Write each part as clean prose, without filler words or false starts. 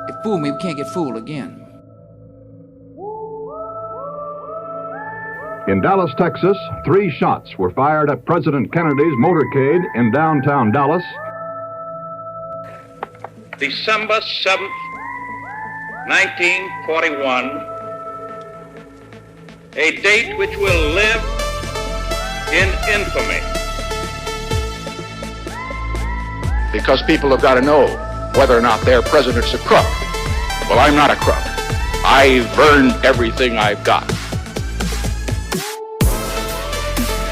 They fooled me, we can't get fooled again. In Dallas, Texas, 3 shots were fired at President Kennedy's motorcade in downtown Dallas. December 7th, 1941, a date which will live in infamy. Because people have got to know whether or not their president's a crook. Well, I'm not a crook. I've earned everything I've got.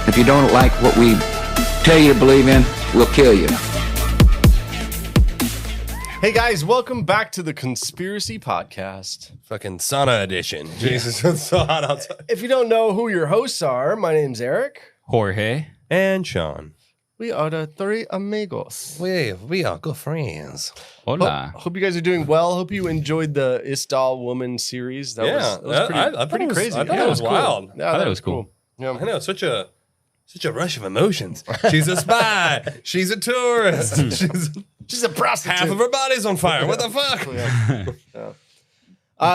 If you don't like what we tell you to believe in, we'll kill you. Hey guys, welcome back to the Conspiracy Podcast. Fucking sauna edition. Jesus, it's so hot outside. If you don't know who your hosts are, my name's Eric. Jorge. And Sean. We are the 3 amigos. We are good friends. Hola. Hope you guys are doing well. Hope you enjoyed the Isdal Woman series. That was pretty crazy. I thought it was wild. Yeah, I thought it was cool. Yeah. I know, such a rush of emotions. She's a spy. She's a tourist. She's a prostitute. Half of her body's on fire. What the fuck?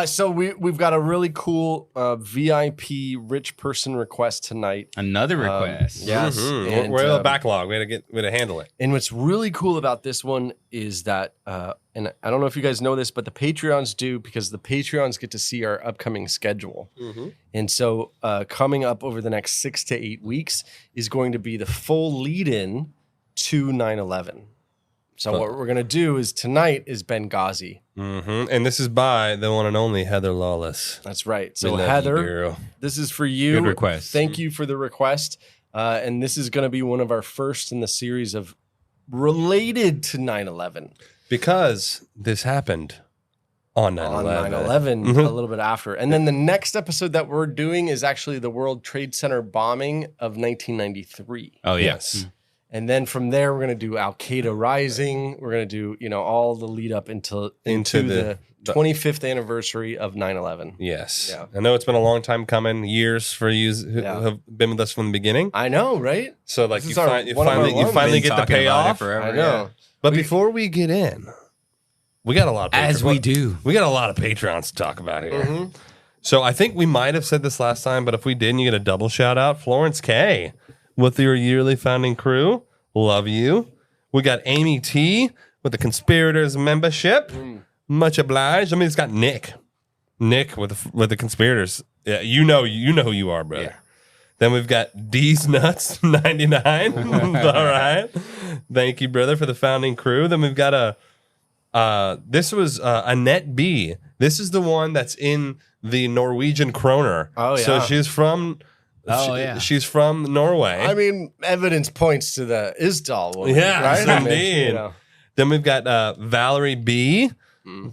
So we've got a really cool VIP rich person request tonight. Another request. Yes. Mm-hmm. And, We're in a backlog. We had to handle it. And what's really cool about this one is that, and I don't know if you guys know this, but the Patreons do, because the Patreons get to see our upcoming schedule. Mm-hmm. And so coming up over the next 6 to 8 weeks is going to be the full lead-in to 9/11. So what we're going to do is tonight is Benghazi. Mm-hmm. And this is by the one and only Heather Lawless. That's right. So We love Heather, you, girl. this is for you. Good request. Thank you for the request. And this is going to be one of our first in the series of related to 9/11. Because this happened on 9/11. On 9/11, a little bit after. And then the next episode that we're doing is actually the World Trade Center bombing of 1993. Oh, Yes. And then from there, we're going to do Al Qaeda Rising. We're going to do, all the lead up into the 25th anniversary of 9/11. Yes. Yeah. I know it's been a long time coming, years for you who have been with us from the beginning. I know, right? So like This you is one of our finally Been get the talking about it payoff. forever. I know. But before we get in, we got a lot of As we do. We got a lot of Patreons to talk about here. Mm-hmm. So I think we might have said this last time, but if we didn't, you get a double shout out. Florence K with your yearly founding crew. Love you. We got Amy T with the Conspirators membership. Much obliged. I mean, it's got Nick with the Conspirators. Yeah, you know who you are, brother. Yeah. Then we've got D's Nuts 99. All right. Thank you, brother, for the founding crew. Then we've got this was Annette B. This is the one that's in the Norwegian kroner. Oh, yeah. So she's from she's from Norway. I mean, evidence points to the Isdal one. Yes, right? indeed. Then we've got Valerie B.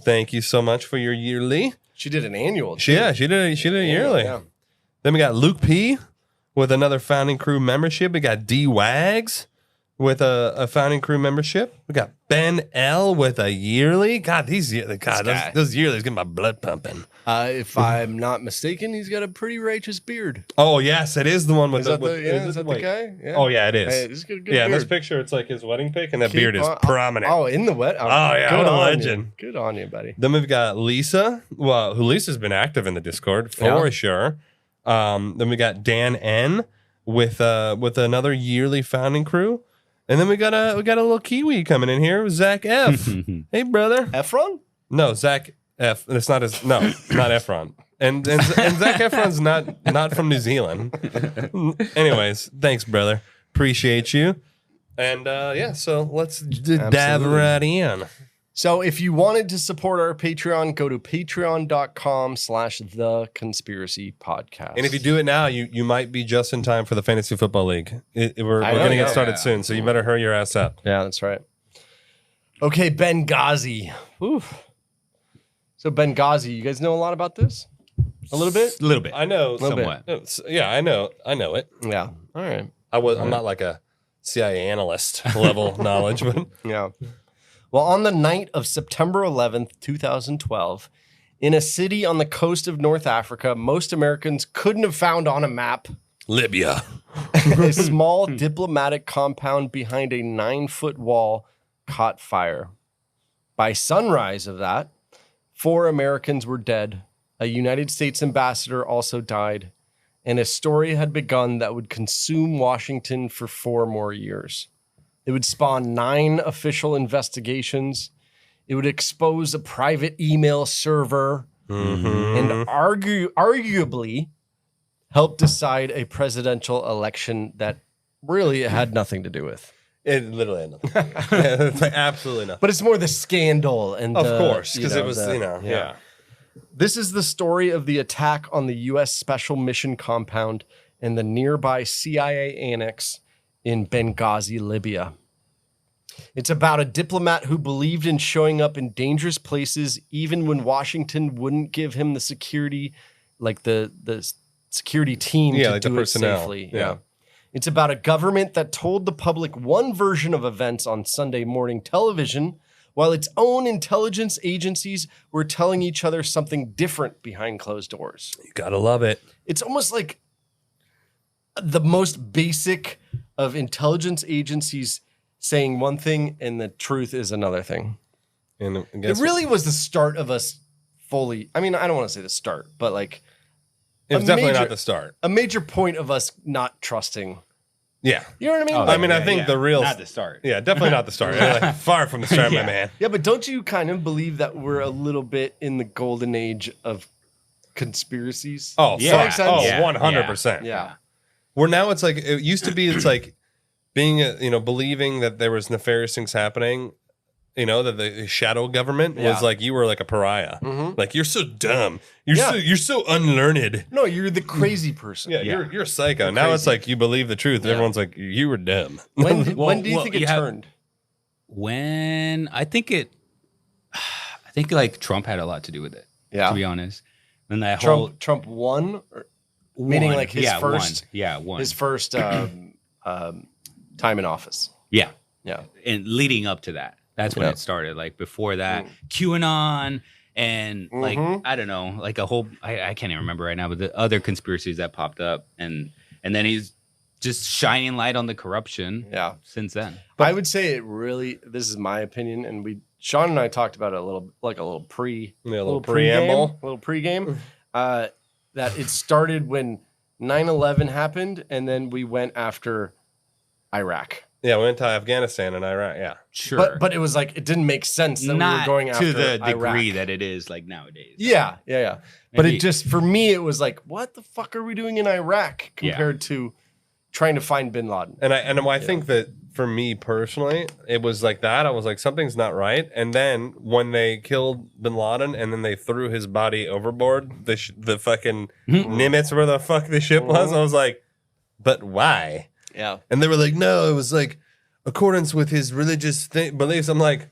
Thank you so much for your yearly. She did an annual. She did a yearly. Yeah. Then we got Luke P. with another founding crew membership. We got D Wags with a founding crew membership. We got Ben L with a yearly. God, those yearlies get my blood pumping. If I'm not mistaken, he's got a pretty righteous beard. Oh yes, it is the one with Is that the guy? Yeah. Oh yeah, it is. Hey, this is good Yeah, in this beard. picture, it's like his wedding pic, and that Keep beard is on- prominent. Oh, in the wet. Oh, yeah, what a legend. Good on you, buddy. Then we've got Lisa, who Lisa's been active in the Discord for sure. Then we got Dan N with another yearly founding crew, and then we got a little Kiwi coming in here, Zach F. Hey, brother. Efron? No, Zach F. It's not his. No, not Efron. And Zach Efron's not from New Zealand. Anyways, thanks, brother. Appreciate you. And so let's dive right in. So if you wanted to support our Patreon, go to patreon.com/theconspiracypodcast. And if you do it now, you might be just in time for the Fantasy Football League. We're going to get started soon, so you better hurry your ass up. Yeah, that's right. Okay, Benghazi. Oof. So Benghazi, you guys know a lot about this? A little bit? A little bit. I know. Somewhat. Yeah, I know it. Yeah. All right. I'm not like a CIA analyst level knowledge, but Yeah. Well, on the night of September 11th, 2012, in a city on the coast of North Africa, most Americans couldn't have found on a map Libya. a small diplomatic compound behind a 9-foot wall caught fire. By sunrise of that, 4 Americans were dead. A United States ambassador also died. And a story had begun that would consume Washington for 4 more years. It would spawn 9 official investigations. It would expose a private email server and arguably help decide a presidential election that really it had nothing to do with. It literally had nothing. It's like absolutely nothing. But it's more the scandal and Of course, because it was, yeah. This is the story of the attack on the U.S. Special Mission Compound and the nearby CIA annex in Benghazi, Libya. It's about a diplomat who believed in showing up in dangerous places even when Washington wouldn't give him the security, like the security team to like the do it personnel. safely. Yeah. It's about a government that told the public one version of events on Sunday morning television, while its own intelligence agencies were telling each other something different behind closed doors. You gotta love it. It's almost like the most basic of intelligence agencies saying one thing and the truth is another thing. And It really was the start of us fully. I mean, I don't want to say the start, but like it was definitely not the start. a major point of us not trusting. Yeah. You know what I mean? Oh, Like- I mean, I think the real not the start. Yeah, definitely not the start. Like, far from the start, my man. yeah, but don't you kind of believe that we're a little bit in the golden age of conspiracies? Oh, Yeah. fuck. Oh, Yeah. 100%. Yeah. Where now it's like it used to be. It's like being, believing that there was nefarious things happening. That the shadow government was like you were like a pariah. Like you're so dumb. You're so unlearned. No, you're the crazy person. Yeah, you're a psycho. Now it's like you believe the truth. Yeah. Everyone's like you were dumb. When do you well, think it you have- turned? When I think like Trump had a lot to do with it. Yeah. To be honest, and that whole Trump won, meaning like his first, won. his first time in office. Yeah. Yeah. And leading up to that, that's when Yeah. it started. Like before that, QAnon and like I don't know, like a whole I can't even remember right now, but the other conspiracies that popped up, and then he's just shining light on the corruption. Yeah. Since then, But I would say it really. This is my opinion, and Sean and I talked about it a little little pregame, preamble. a little pregame. That it started when 9/11 happened, and then we went after Iraq. Yeah, we went to Afghanistan and Iraq. Yeah, sure, But it was like it didn't make sense that not we were going after to the degree Iraq. that it is like nowadays. Yeah. But Maybe- it just for me, it was like, what the fuck are we doing in Iraq compared to trying to find Bin Laden? and I think that for me personally, it was like that. I was like something's not right. And then when they killed Bin Laden and then they threw his body overboard, the fucking Nimitz where the fuck the ship was, I was like, but why? Yeah, And they were like, no, it was like accordance with his religious beliefs. I'm like,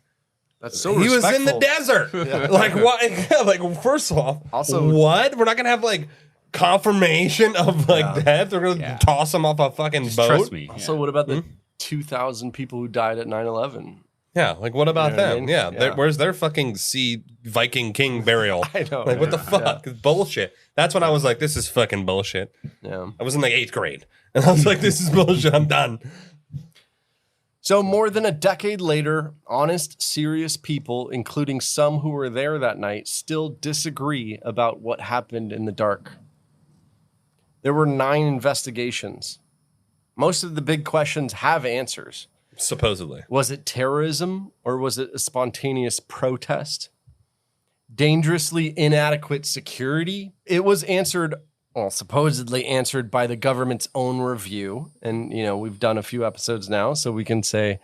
that's so. he was in the respectful. desert. Like what? Like first off, Also- what? We're not gonna have like confirmation of like death. We're gonna Yeah. toss him off a fucking Just boat. trust me. So what about the 2,000 people who died at 9/11? Yeah, like what about You know what I them? mean? Yeah, Yeah. where's their fucking sea Viking king burial? I know. Like what the fuck? It's bullshit. That's when I was like, this is fucking bullshit. Yeah. I was in like 8th grade, and I was like, this is bullshit. I'm done. So more than a decade later, honest, serious people, including some who were there that night, still disagree about what happened in the dark. There were 9 investigations. Most of the big questions have answers. Supposedly. Was it terrorism or was it a spontaneous protest? Dangerously inadequate security? It was answered, well, supposedly answered by the government's own review. And, we've done a few episodes now, so we can say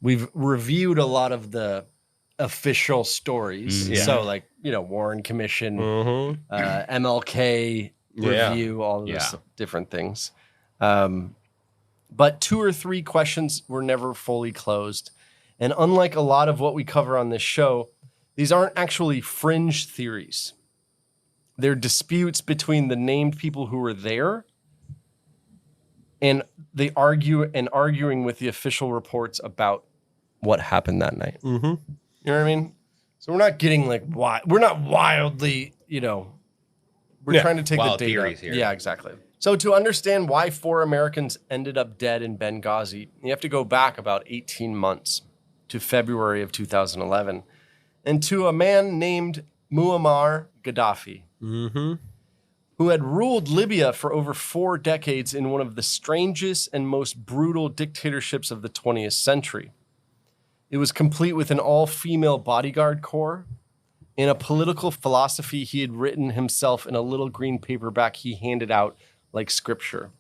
we've reviewed a lot of the official stories. Yeah. So like, Warren Commission, Mm-hmm. MLK Yeah. review, all of those Yeah. different things. But 2 or 3 questions were never fully closed. And unlike a lot of what we cover on this show, these aren't actually fringe theories. They're disputes between the named people who were there and they arguing with the official reports about what happened that night. Mm-hmm. You know what I mean? So we're not getting like we're not wildly, we're Yeah, trying to take wild the data. theories here. Yeah, exactly. So to understand why 4 Americans ended up dead in Benghazi, you have to go back about 18 months to February of 2011 and to a man named Muammar Gaddafi, who had ruled Libya for over 4 decades in one of the strangest and most brutal dictatorships of the 20th century. It was complete with an all-female bodyguard corps and a political philosophy he had written himself in a little green paperback he handed out like scripture.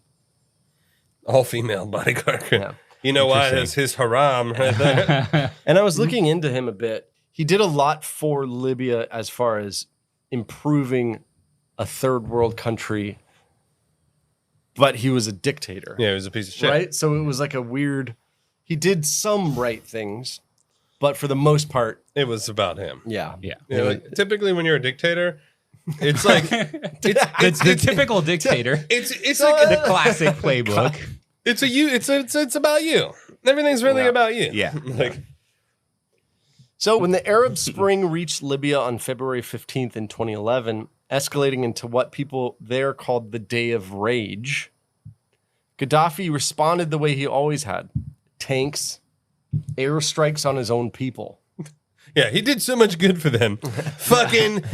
All-female bodyguard. Yeah. You know why? It's his haram right there. And I was looking into him a bit. He did a lot for Libya as far as improving a third world country, but he was a dictator. Yeah, he was a piece of shit. Right? So it was like a weird, he did some right things, but for the most part, It was about him. yeah. Yeah. You know, like, typically when you're a dictator, it's like The typical dictator. it's like The classic playbook. it's about you. Everything's really about you. Yeah. Like, So when the Arab Spring reached Libya on February 15th in 2011, escalating into what people there called the Day of Rage, Gaddafi responded the way he always had. Tanks, airstrikes on his own people. yeah, he did so much good for them. Fucking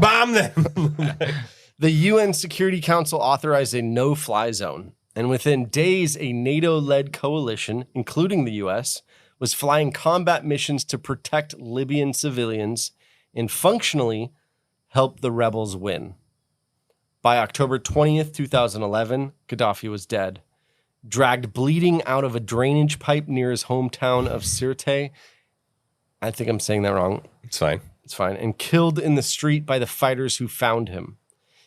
bomb them. The UN Security Council authorized a no-fly zone, and within days, a NATO-led coalition, including the US, was flying combat missions to protect Libyan civilians and functionally help the rebels win. By October 20th, 2011, Gaddafi was dead, dragged bleeding out of a drainage pipe near his hometown of Sirte. I think I'm saying that wrong. It's fine. It's fine. And killed in the street by the fighters who found him.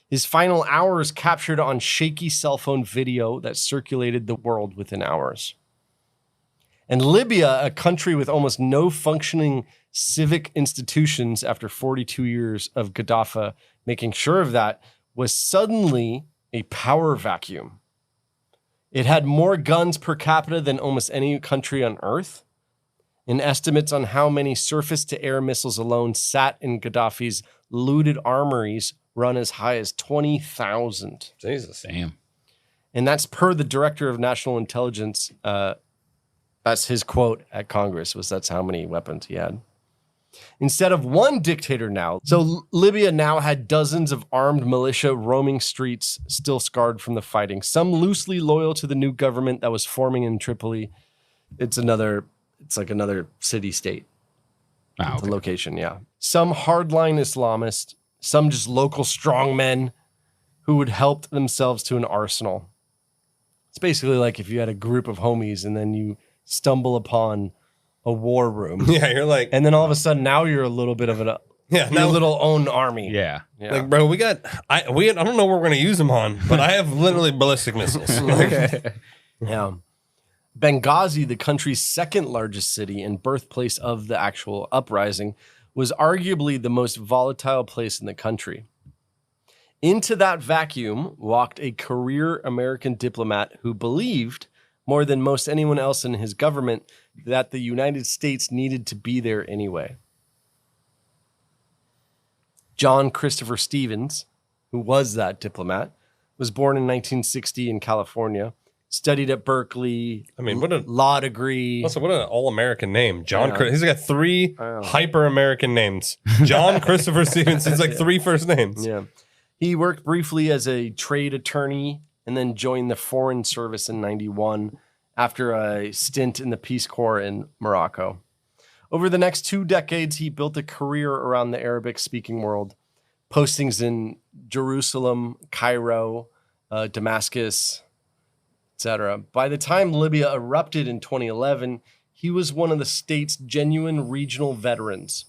His final hours captured on shaky cell phone video that circulated the world within hours. And Libya, a country with almost no functioning civic institutions after 42 years of Gaddafi making sure of that, was suddenly a power vacuum. It had more guns per capita than almost any country on earth. And estimates on how many surface-to-air missiles alone sat in Gaddafi's looted armories run as high as 20,000. Jesus. Damn. And that's per the director of national intelligence. That's his quote at Congress, was that's how many weapons he had. Instead of one dictator now. So Libya now had dozens of armed militia roaming streets, still scarred from the fighting. Some loosely loyal to the new government that was forming in Tripoli. It's like another city-state. Wow. The location, yeah. Some hardline Islamists, some just local strongmen who would help themselves to an arsenal. It's basically like if you had a group of homies and then you stumble upon a war room. Yeah, you're like, And then all of a sudden now you're a little bit of yeah, your little own army. Yeah. Yeah. like, bro, I don't know what we're gonna use them on, but I have literally ballistic missiles. Like, Yeah. Benghazi, the country's second largest city and birthplace of the actual uprising, was arguably the most volatile place in the country. Into that vacuum walked a career American diplomat who believed, more than most anyone else in his government, that the United States needed to be there anyway. John Christopher Stevens, who was that diplomat, was born in 1960 in California, studied at Berkeley, I mean, what a law degree. also what an all-American name, John. I know. He's got 3 I know. hyper-American names. John Christopher Stevens. It's like 3 first names. Yeah. He worked briefly as a trade attorney and then joined the Foreign Service in 91 after a stint in the Peace Corps in Morocco. Over the next 2 decades, he built a career around the Arabic-speaking world, postings in Jerusalem, Cairo, Damascus, etc. By the time Libya erupted in 2011, he was one of the state's genuine regional veterans,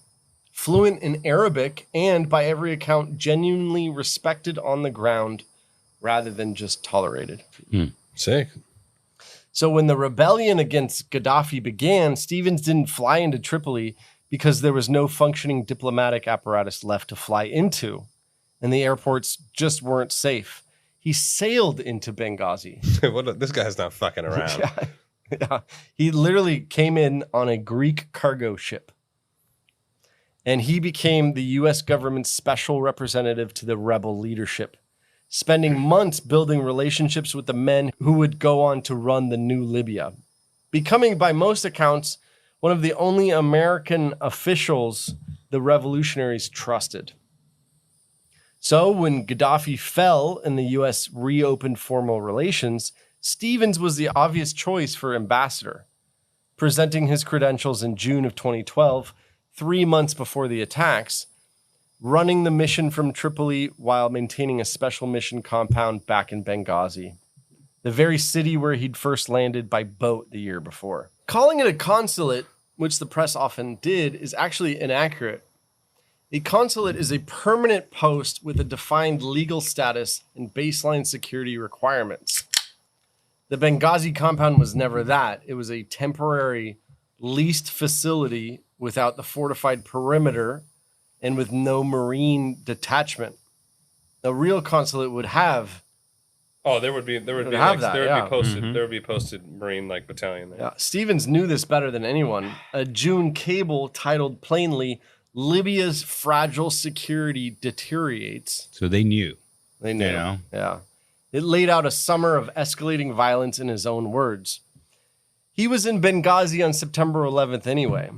fluent in Arabic and, by every account, genuinely respected on the ground rather than just tolerated. Sick. So when the rebellion against Gaddafi began, Stevens didn't fly into Tripoli because there was no functioning diplomatic apparatus left to fly into, and the airports just weren't safe. He sailed into Benghazi. This guy's not fucking around. Yeah. He literally came in on a Greek cargo ship. And he became the U.S. government's special representative to the rebel leadership, spending months building relationships with the men who would go on to run the new Libya, becoming, by most accounts, one of the only American officials the revolutionaries trusted. So when Gaddafi fell and the U.S. reopened formal relations, Stevens was the obvious choice for ambassador, presenting his credentials in June of 2012, 3 months before the attacks, running the mission from Tripoli while maintaining a special mission compound back in Benghazi, the very city where he'd first landed by boat the year before. Calling it a consulate, which the press often did, is actually inaccurate. A consulate is a permanent post with a defined legal status and baseline security requirements. The Benghazi compound was never that. It was a temporary leased facility without the fortified perimeter and with no marine detachment. A real consulate would have. Oh, there would be posted Marine like battalion there. Yeah, Stevens knew this better than anyone. A June cable titled plainly, "Libya's fragile security deteriorates." So they knew. They knew. You know? Yeah. It laid out a summer of escalating violence in his own words. He was in Benghazi on September 11th anyway,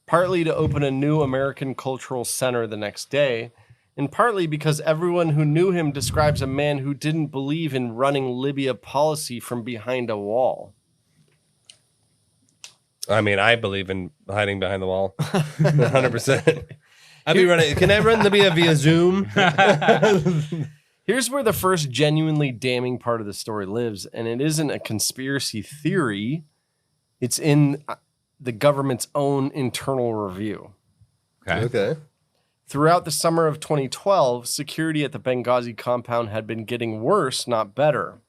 partly to open a new American cultural center the next day, and partly because everyone who knew him describes a man who didn't believe in running Libya policy from behind a wall. I mean, I believe in hiding behind the wall. 100%. I'd be running. Can I run Libya via Zoom? Here's where the first genuinely damning part of the story lives, and it isn't a conspiracy theory. It's in the government's own internal review. Okay. Throughout the summer of 2012, security at the Benghazi compound had been getting worse, not better.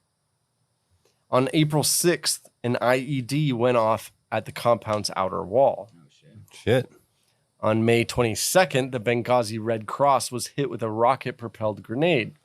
On April 6th, an IED went off at the compound's outer wall. Shit. On May 22nd, the Benghazi Red Cross was hit with a rocket-propelled grenade.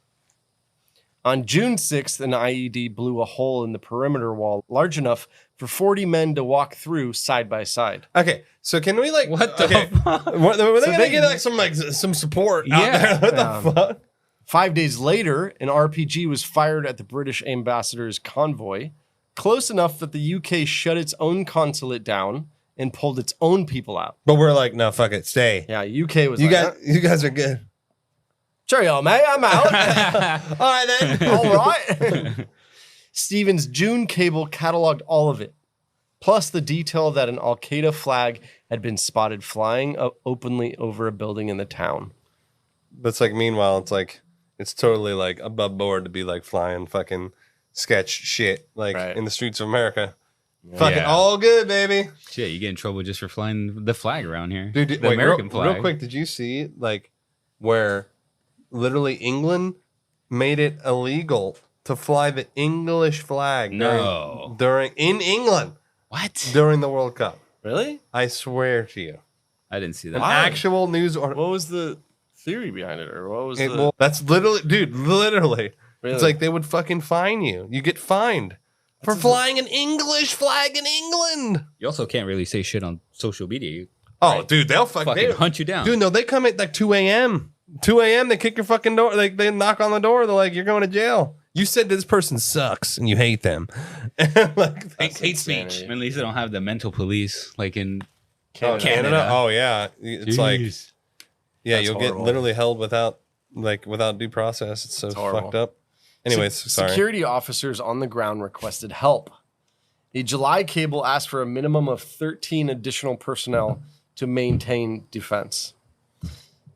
On June 6th, an IED blew a hole in the perimeter wall large enough for 40 men to walk through side by side. Okay, so can we like What the fuck? Were they gonna get like some support out there? What the fuck? 5 days later, an RPG was fired at the British ambassador's convoy, close enough that the UK shut its own consulate down and pulled its own people out. But we're like, no, fuck it, stay. Yeah, UK was You like, guys, you guys are good. cheerio, mate, I'm out. All right then. All right. Stevens' June cable cataloged all of it, plus the detail that an Al-Qaeda flag had been spotted flying openly over a building in the town. But it's like, meanwhile, it's totally like above board to be like flying fucking sketch shit like Right. in the streets of America. Fucking all good, baby. Shit, you get in trouble just for flying the flag around here. Dude, the American flag. Real quick, did you see like where literally England made it illegal to fly the English flag during in England What? during the World Cup? Really? I swear to you. I didn't see An that. actual news article. What was the theory behind it? Or what was the... Well, that's literally, dude, literally. Really? It's like they would fucking fine you. You get fined for flying an English flag in England. You also can't really say shit on social media. Oh, dude, they'll Fucking hunt you down. Dude, no, they come at like 2 a.m. 2 a.m. They kick your fucking door. Like they knock on the door. They're like, "You're going to jail. You said this person sucks and you hate them." Like hate speech. At least they don't have the mental police like in Canada. Oh yeah, it's like yeah, That's you'll horrible. get literally held without due process. It's so horrible. fucked up. Anyways, sorry. Security officers on the ground requested help. A July cable asked for a minimum of 13 additional personnel to maintain defense.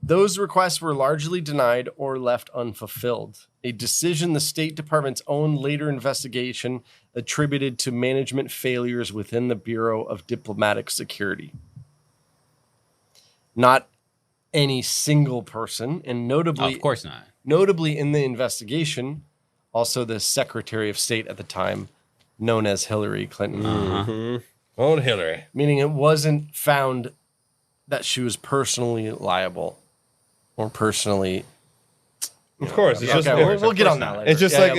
Those requests were largely denied or left unfulfilled, a decision the State Department's own later investigation attributed to management failures within the Bureau of Diplomatic Security. Not any single person, and notably, of course not. Notably in the investigation, also the Secretary of State at the time, known as Hillary Clinton. Old Hillary. Meaning it wasn't found that she was personally liable or personally. Of course, it's just we'll get on that later. It's just Yeah,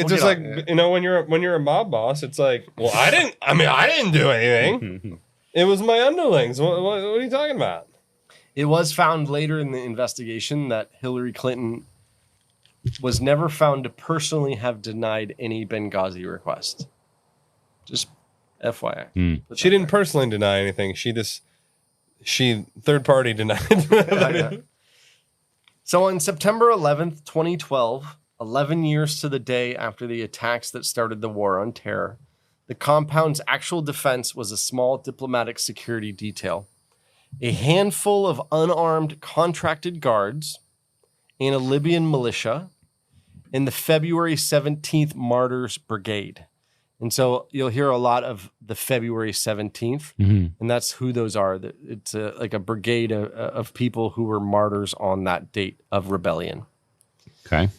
you know, when you're a mob boss, it's like, well, I didn't do anything. It was my underlings. What are you talking about? It was found later in the investigation that Hillary Clinton was never found to personally have denied any Benghazi request. Just FYI. She didn't personally deny anything. She third party denied. So on September 11th, 2012, 11 years to the day after the attacks that started the war on terror, the compound's actual defense was a small diplomatic security detail. A handful of unarmed contracted guards and a Libyan militia and the February 17th Martyrs Brigade. And so you'll hear a lot of the February 17th, and that's who those are. It's like a brigade of people who were martyrs on that date of rebellion. Okay.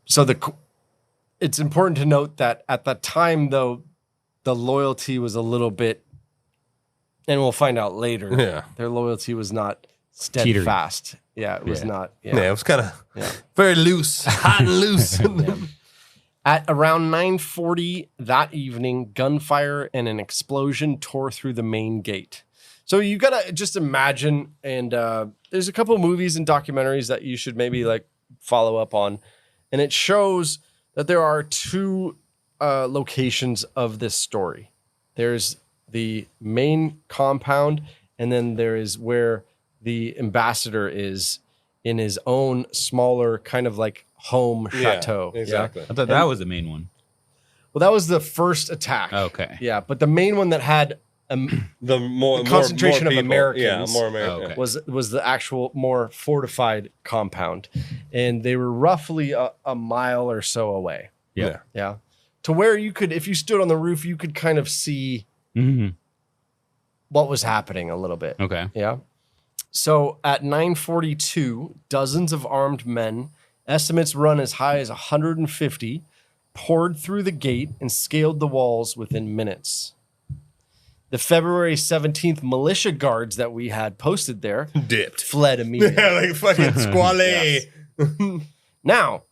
So it's important to note that at the time, though, the loyalty was a little bit, and we'll find out later, their loyalty was not steadfast. Yeah, it was not. Yeah, it was kind of very loose, hot and loose. At around 9:40 that evening, gunfire and an explosion tore through the main gate. So you gotta just imagine, and there's a couple of movies and documentaries that you should maybe like follow up on, and it shows that there are two locations of this story. There's the main compound, and then there is where the ambassador is in his own smaller kind of like home chateau. Exactly. I thought that was the main one. Well, that was the first attack. Okay. Yeah, but the main one that had the concentration more of people. Americans. Yeah, more Americans. Okay. was the actual more fortified compound, and they were roughly a mile or so away. Yeah. Yeah, to where you could, if you stood on the roof, you could kind of see what was happening a little bit. Okay. Yeah. So at 9:42, dozens of armed men, estimates run as high as 150, poured through the gate and scaled the walls within minutes. The February 17th militia guards that we had posted there fled immediately. Yeah, like fucking squale. Now,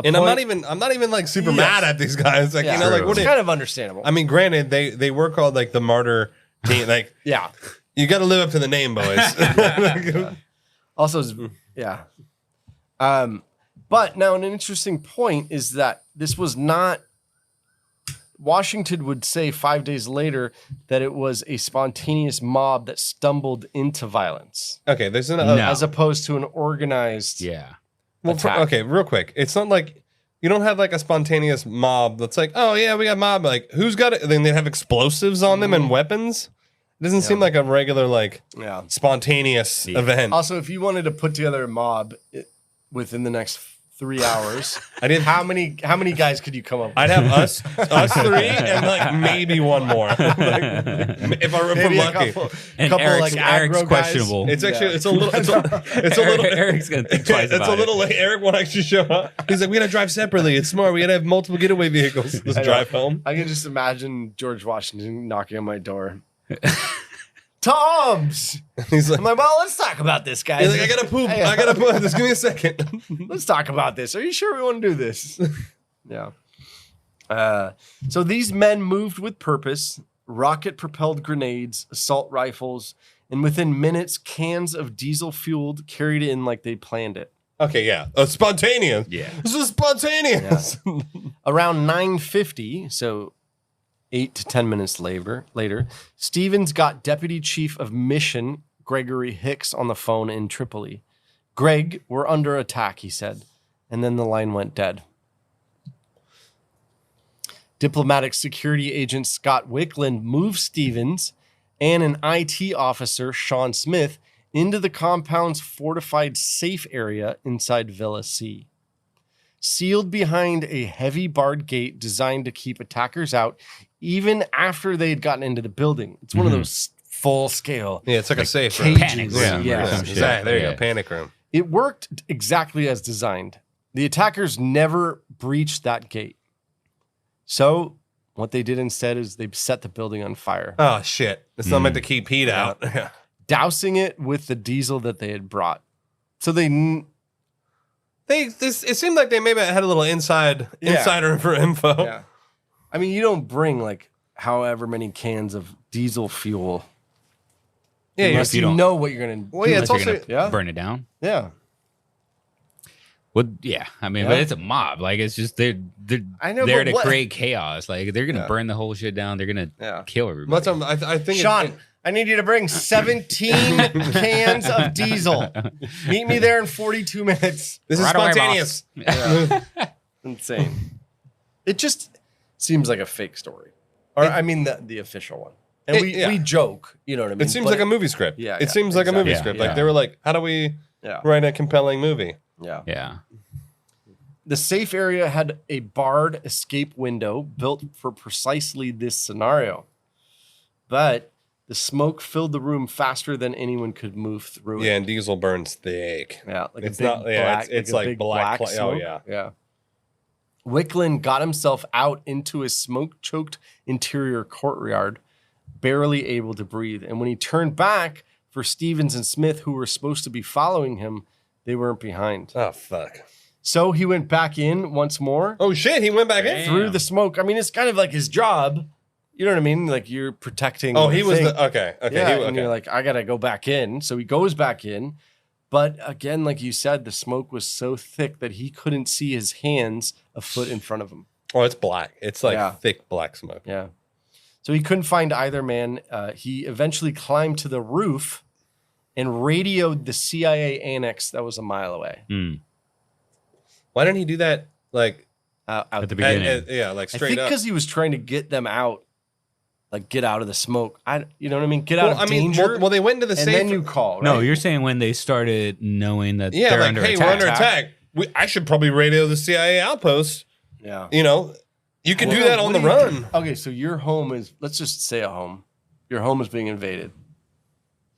and I'm not even like super mad at these guys. Like, you know, like what? It's kind of understandable. I mean, granted, they were called like the martyr team. Like, yeah. You got to live up to the name, boys. Also, yeah. But now an interesting point is that this was not, Washington would say 5 days later that it was a spontaneous mob that stumbled into violence. Okay, there's an as opposed to an organized attack. Okay, real quick. It's not like you don't have like a spontaneous mob that's like, oh yeah, we got mob. Like, who's got it? Then they have explosives on them and weapons. It doesn't seem like a regular like spontaneous event. Also, if you wanted to put together a mob within the next 3 hours, how many guys could you come up with? I'd have us three and like maybe one more. If we're lucky. And Eric's questionable. It's actually it's a little Eric's gonna think twice about it. It's a little like Eric won't actually show up. He's like, we gotta drive separately. It's smart. We gotta have multiple getaway vehicles. Let's drive home. I can just imagine George Washington knocking on my door. Tom's. He's like, I'm like, well, let's talk about this, guys. He's like, I gotta poop. Just give me a second. Let's talk about this. Are you sure we want to do this? Yeah. So these men moved with purpose, rocket-propelled grenades, assault rifles, and within minutes, cans of diesel-fueled carried in like they planned it. Okay, yeah. Spontaneous. Yeah. This is spontaneous. Yeah. Around 9:50, so 8 to 10 minutes later, Stevens got Deputy Chief of Mission Gregory Hicks on the phone in Tripoli. Greg, we're under attack, he said. And then the line went dead. Diplomatic security agent Scott Wickland moved Stevens and an IT officer, Sean Smith, into the compound's fortified safe area inside Villa C. Sealed behind a heavy barred gate designed to keep attackers out, even after they had gotten into the building. It's one of those full scale. Yeah, it's like a safe cages. Panic room. Yeah. Exactly. There you go. Panic room. It worked exactly as designed. The attackers never breached that gate. So what they did instead is they set the building on fire. Oh, shit. It's not meant to keep heat out. Yeah. Dousing it with the diesel that they had brought. So it seemed like they maybe had a little insider info. Yeah. I mean, you don't bring like however many cans of diesel fuel. Yeah, unless you know what you're going to do. Well, yeah, it's also burn it down. Yeah. Well, yeah. I mean, but it's a mob. Like, it's just they're to create chaos. Like, they're gonna burn the whole shit down. They're gonna kill everybody. I think Sean, I need you to bring 17 cans of diesel. Meet me there in 42 minutes. This is Right away, spontaneous. Insane. It just seems like a fake story. Or, I mean, the official one. And we joke, you know what I mean? It seems like a movie script. Yeah, It seems like a movie exactly. script. Yeah. Like they were like, how do we write a compelling movie? Yeah. Yeah. The safe area had a barred escape window built for precisely this scenario. But the smoke filled the room faster than anyone could move through it. Yeah, and diesel burns thick. Yeah, like It's a big not- yeah, black, it's a like big black oh, smoke. yeah. Yeah. Wicklund got himself out into his smoke-choked interior courtyard, barely able to breathe. And when he turned back for Stevens and Smith, who were supposed to be following him, they weren't behind. Oh, fuck. So he went back in once more Oh, shit. He went back in? through the smoke. I mean, it's kind of like his job. You know what I mean? Like you're protecting. Oh, he was thing. the. Okay. Okay. Yeah, he, and you're like, I gotta go back in. So he goes back in, but again, like you said, the smoke was so thick that he couldn't see his hands a foot in front of him. Oh, it's black. It's like Yeah. thick black smoke. Yeah. So he couldn't find either man. He eventually climbed to the roof and radioed the CIA annex that was a mile away. Why didn't he do that like Out At the the beginning. yeah, like I straight think up? because he was trying to get them out, like get out of the smoke. You know what I mean? Get out of danger. Well, they went into the and safe. then you call. Right? No, you're saying when they started knowing that yeah, they're like, under hey, attack. we're under attack. I should probably radio the CIA outpost. Yeah. You know, you can do Well, that on what the do you run. do? Okay, so your home is, let's just say a home. Your home is being invaded.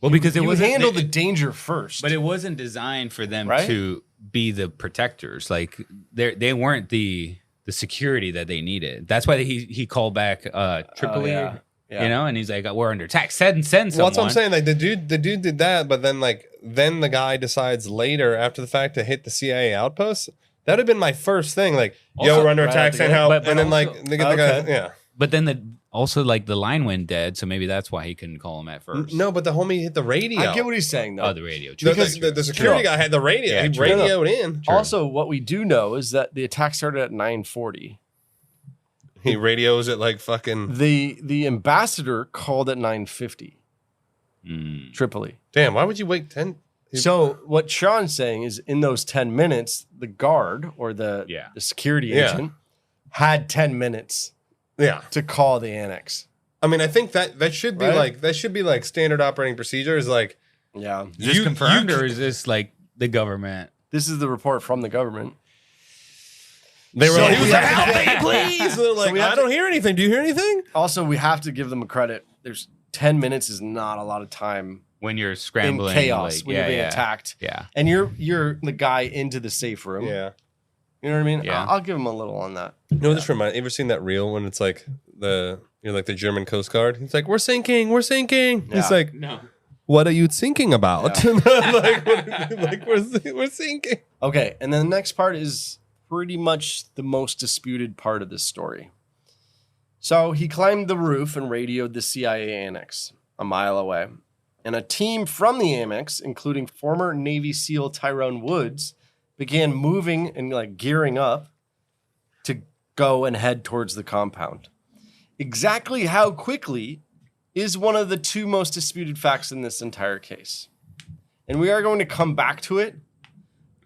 Well, because it You wasn't handle the danger first. but it wasn't designed for them Right? to be the protectors. Like they weren't the security that they needed. That's why he called back Tripoli. yeah. Yeah. You know, and he's like, we're under attack. Send someone. Well, that's what I'm saying. Like the dude did that, but then then the guy decides later after the fact to hit the CIA outpost. That would have been my first thing. Like, yo, Also, we're under right attack, at the send beginning. help, But and then also- like they get the guy. Okay. Yeah. But then also like the line went dead, so maybe that's why he couldn't call him at first. No, but the homie hit the radio. I get what he's saying, though. Oh, the radio. The security guy had the radio. Yeah, he true. radioed in. Also, what we do know is that the attack started at 9:40. He radios it like fucking. The ambassador called at 9:50. Tripoli. Damn, why would you wait 10? So what Sean's saying is, in those 10 minutes, the guard or the security Yeah. agent had 10 minutes Yeah. to call the annex. I mean, I think that should be Right? like standard operating procedure is like Yeah. Is this confirmed or is this like the government? This is the report from the government. they were So like, we he was like, have to- help me, please. They're like, we have I to- don't hear anything. Do you hear anything? Also, we have to give them a credit. There's 10 minutes is not a lot of time When you're in scrambling, chaos like, when you're being attacked. Yeah. And you're the guy into the safe room. Yeah. You know what I mean? Yeah. I'll give him a little on that. You know what this reminds? You ever seen that reel when it's like the German Coast Guard? He's like, we're sinking. Yeah. He's like, No. what are you thinking about? like we're sinking. Okay, and then the next part is pretty much the most disputed part of this story. So he climbed the roof and radioed the CIA annex a mile away. And a team from the annex, including former Navy SEAL Tyrone Woods, began moving and like gearing up to go and head towards the compound. Exactly how quickly is one of the two most disputed facts in this entire case. And we are going to come back to it,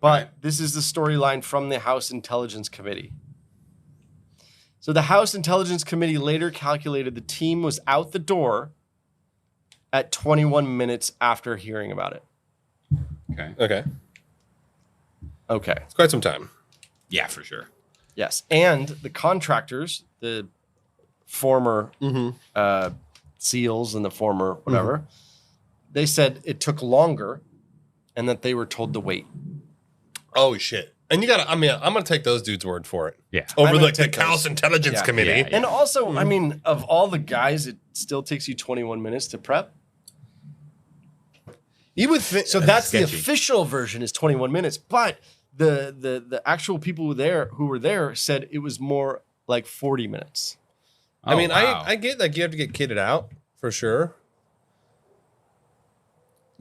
but this is the storyline from the House Intelligence Committee. So the House Intelligence Committee later calculated the team was out the door at 21 minutes after hearing about it. Okay. Okay. It's quite some time. Yeah, for sure. Yes. And the contractors, the former SEALs and the former whatever, they said it took longer and that they were told to wait. Oh shit. And you gotta, I'm gonna take those dudes' word for it. Yeah. Over I'm gonna like the take those. House Intelligence Yeah. Committee. Yeah, yeah. And also, I mean, of all the guys, it still takes you 21 minutes to prep. You would think So that's the sketchy. official version is 21 minutes, but the actual people who were there said it was more like 40 minutes. I mean, wow. I get like you have to get kitted out for sure.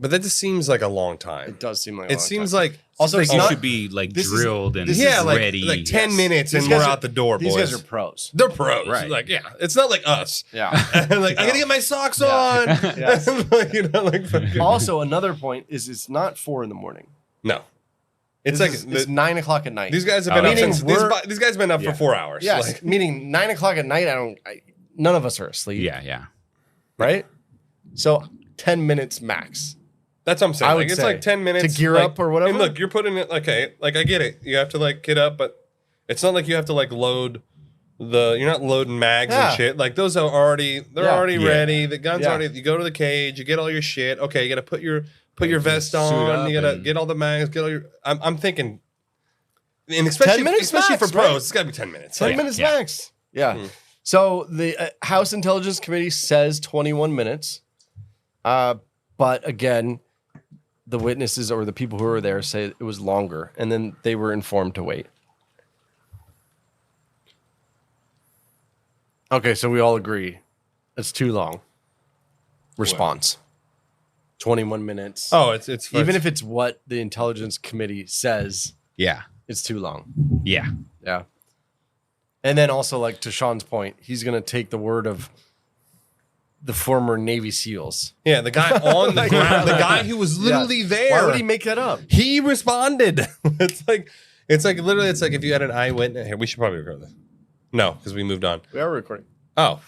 But that just seems like a long time. It does seem like. It seems like Also, Like it's you not- should be like this is- drilled and yeah, ready. like 10 minutes These and we're guys are- out the door, These boys. guys are pros. They're pros, Right. Like, yeah, it's not like us. Yeah. Like, I gotta get my socks on. Yes. Like, you know, like fucking, Also, another point is it's not 4 a.m. no. It's It's like it's 9 o'clock at night. these guys have been up Meaning since we're- these guys have been up for 4 hours. Yes, Like, meaning 9 o'clock at night. None of us are asleep. yeah. Right. So 10 minutes max. that's what I'm saying. I Like, would it's say, like 10 minutes to gear like- up or whatever. And look, you're putting it okay. Like I get it. You have to like get up, but it's not like you have to like load you're not loading mags Yeah. and shit. Like those are already Yeah. already Yeah. ready. The gun's Yeah. already. You go to the cage. You get all your shit. Okay, you got to put your vest suit on. up You got to and- get all the mags. Get all your. I'm thinking, and especially 10 minutes especially max, for pros, right? it's got to be 10 minutes. 10 Like, minutes yeah. max. Yeah. So the House Intelligence Committee says 21 minutes. But again, the witnesses or the people who were there say it was longer, and then they were informed to wait. Okay, so we all agree it's too long. Response. 21 minutes. Oh, it's Even if it's what the Intelligence Committee says, Yeah. it's too long. Yeah. Yeah. And then also, like to Sean's point, he's going to take the word of the former Navy SEALs. yeah, the guy on the ground, the guy who was literally there. Why would he make that up? He responded. it's like literally it's like if you had an eyewitness. Here, we should probably record this. No, because we moved on. We are recording. Oh,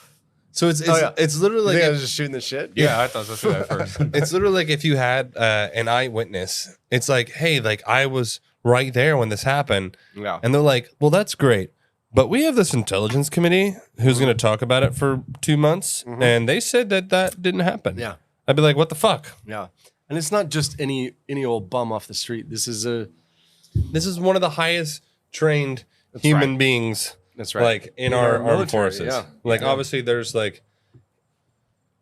so it's yeah. it's literally You think I like was just shooting the shit? Yeah, I thought that's what at first. it's literally like if you had an eyewitness. It's like, hey, like I was right there when this happened, Yeah. and they're like, well, that's great, but we have this intelligence committee who's going to talk about it for 2 months, and they said that didn't happen. Yeah. I'd be like, what the fuck? Yeah. And it's not just any old bum off the street. This is One of the highest trained human right. beings. That's right. Like in In our our armed military, forces. yeah. Like Yeah. obviously there's like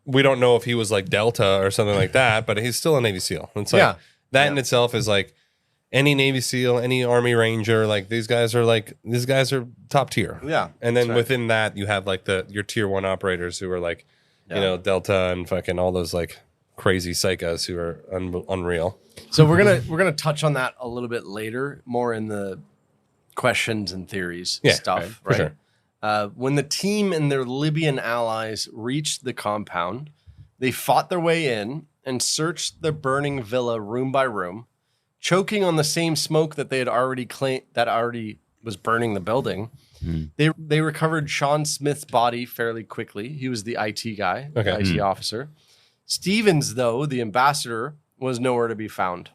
we don't know if he was like Delta or something like that, but he's still a Navy SEAL. It's like Yeah. that in itself is like any Navy SEAL, any Army Ranger, like these guys are top tier. Yeah, And then that's right. within that you have like your tier 1 operators who are like, you know, Delta and fucking all those like crazy psychos who are unreal. So we're gonna touch on that a little bit later, more in the questions and theories stuff. okay, for right? sure. When the team and their Libyan allies reached the compound, they fought their way in and searched the burning villa room by room, choking on the same smoke that they had already claimed that already was burning the building. They recovered Sean Smith's body fairly quickly. He was the IT guy, the Okay. IT officer. Stevens, though, the ambassador, was nowhere to be found.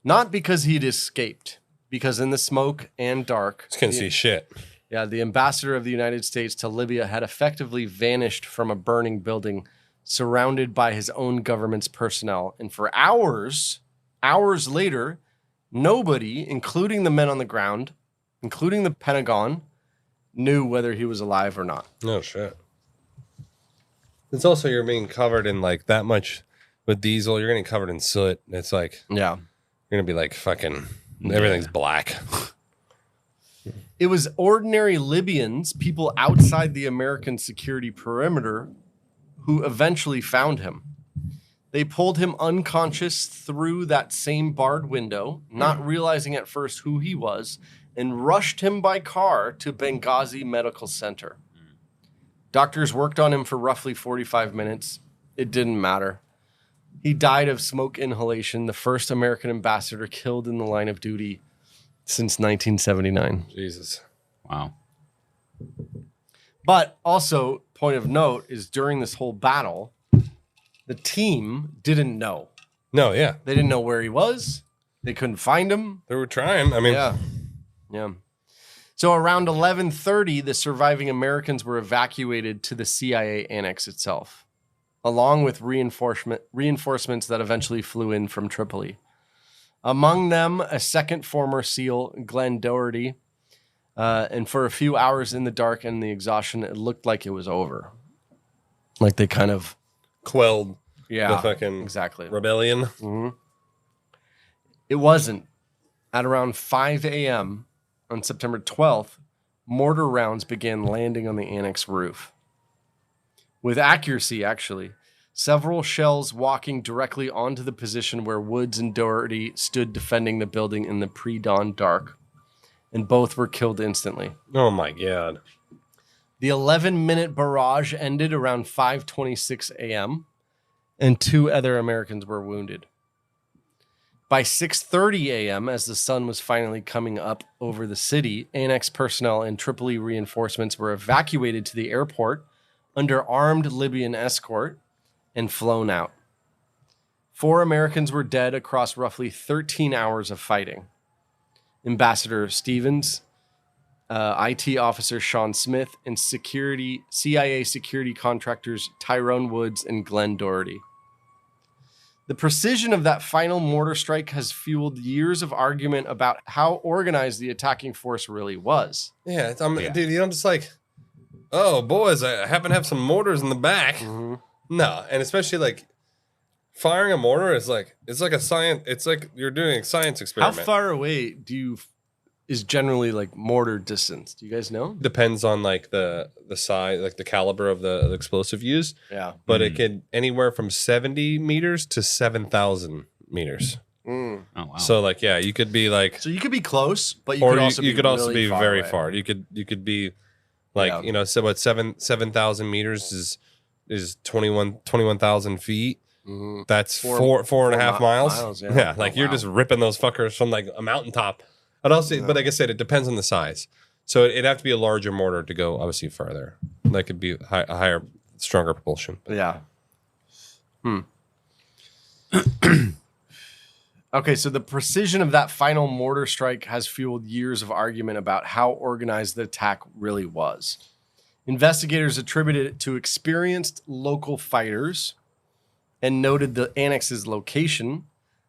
Not because he'd escaped, because in the smoke and dark, Just couldn't see shit. the ambassador of the United States to Libya had effectively vanished from a burning building surrounded by his own government's personnel. And for hours later, nobody, including the men on the ground, including the Pentagon, knew whether he was alive or not. No shit. It's also you're being covered in like that much with diesel. You're getting covered in soot. It's like Yeah. you're gonna be like fucking everything's black. It was ordinary Libyans, people outside the American security perimeter, who eventually found him. They pulled him unconscious through that same barred window, not realizing at first who he was, and rushed him by car to Benghazi Medical Center. Doctors worked on him for roughly 45 minutes. It didn't matter. He died of smoke inhalation, the first American ambassador killed in the line of duty since 1979. Jesus. Wow. But also, point of note is during this whole battle, the team didn't know. No, yeah. They didn't know where he was. They couldn't find him. They were trying. I mean, Yeah. So around 11:30, the surviving Americans were evacuated to the CIA annex itself, along with reinforcements that eventually flew in from Tripoli. Among them, a second former SEAL, Glenn Doherty. And for a few hours in the dark and the exhaustion, it looked like it was over. Like they kind of quelled Yeah, the fucking exactly. rebellion. It wasn't. At around 5 a.m. on September 12th, mortar rounds began landing on the annex roof. With accuracy, actually. several shells walking directly onto the position where Woods and Doherty stood defending the building in the pre-dawn dark, and both were killed instantly. Oh my God. The 11-minute barrage ended around 5:26 a.m., and 2 other Americans were wounded. By 6:30 a.m., as the sun was finally coming up over the city, Annex personnel and Tripoli reinforcements were evacuated to the airport under armed Libyan escort and flown out. 4 Americans were dead across roughly 13 hours of fighting. Ambassador Stevens, IT officer Sean Smith, and CIA security contractors Tyrone Woods and Glenn Doherty. The precision of that final mortar strike has fueled years of argument about how organized the attacking force really was. Yeah, dude, I'm just like, oh, boys, I happen to have some mortars in the back. Mm-hmm. No, and especially like firing a mortar is like, it's like a science, it's like you're doing a science experiment. How far away is generally like mortar distance? Do you guys know? Depends on like the size, like the caliber of the explosive used. Yeah. But it could anywhere from 70 meters to 7,000 meters. Oh wow. So like, yeah, you could be like, So you could be close, but or you could also be really very away. far. You could be like, Yeah. you know, so what 7,000 meters is 21,000 feet. Mhm. That's Four- four and a half miles. miles, yeah. Like Oh, you're wow. just ripping those fuckers from like a mountaintop. But also, but like I said, it depends on the size. So it'd have to be a larger mortar to go obviously further. That could be a higher, stronger propulsion. Yeah. Okay, so the precision of that final mortar strike has fueled years of argument about how organized the attack really was. Investigators attributed it to experienced local fighters and noted the annex's location,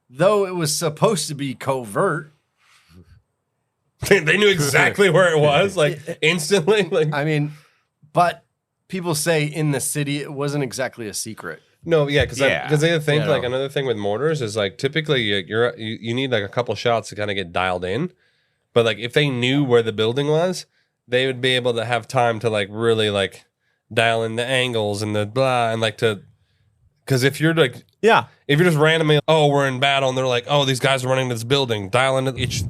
though it was supposed to be covert. They knew exactly where it was, like instantly. Like I mean, but people say in the city it wasn't exactly a secret. no, yeah, because Yeah. the other thing, Yeah, like no. another thing with mortars is like typically you need like a couple shots to kind of get dialed in, but like if they knew where the building was, they would be able to have time to like really like dial in the angles and the blah and like to, because if you're like Yeah. if you're just randomly we're in battle and they're like these guys are running to this building, dial into each.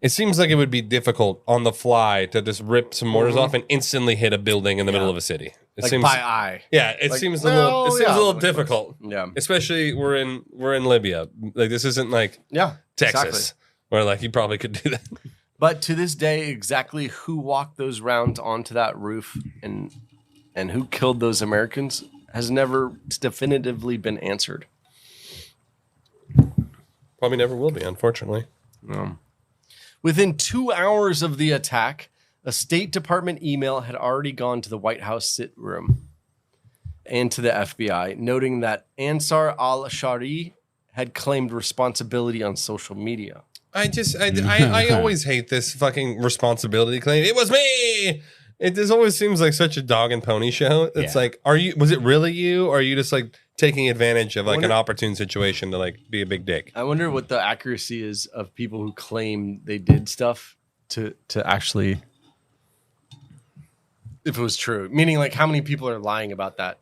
It seems like it would be difficult on the fly to just rip some mortars off and instantly hit a building in the middle of a city. It Like seems by eye. yeah, it Like, seems well, a little difficult. Yeah. Especially we're in Libya. Like this isn't like Yeah. Texas exactly. where like you probably could do that. But to this day, exactly who walked those rounds onto that roof and who killed those Americans has never definitively been answered. Probably never will be, unfortunately. Within 2 hours of the attack, a State Department email had already gone to the White House sit room and to the FBI, noting that Ansar al-Shari had claimed responsibility on social media. I always hate this fucking responsibility claim. It was me. It just always seems like such a dog and pony show. It's Yeah. like, was it really you? Or are you just like taking advantage of like an opportune situation to like be a big dick? I wonder what the accuracy is of people who claim they did stuff to actually, if it was true. Meaning, like, how many people are lying about that?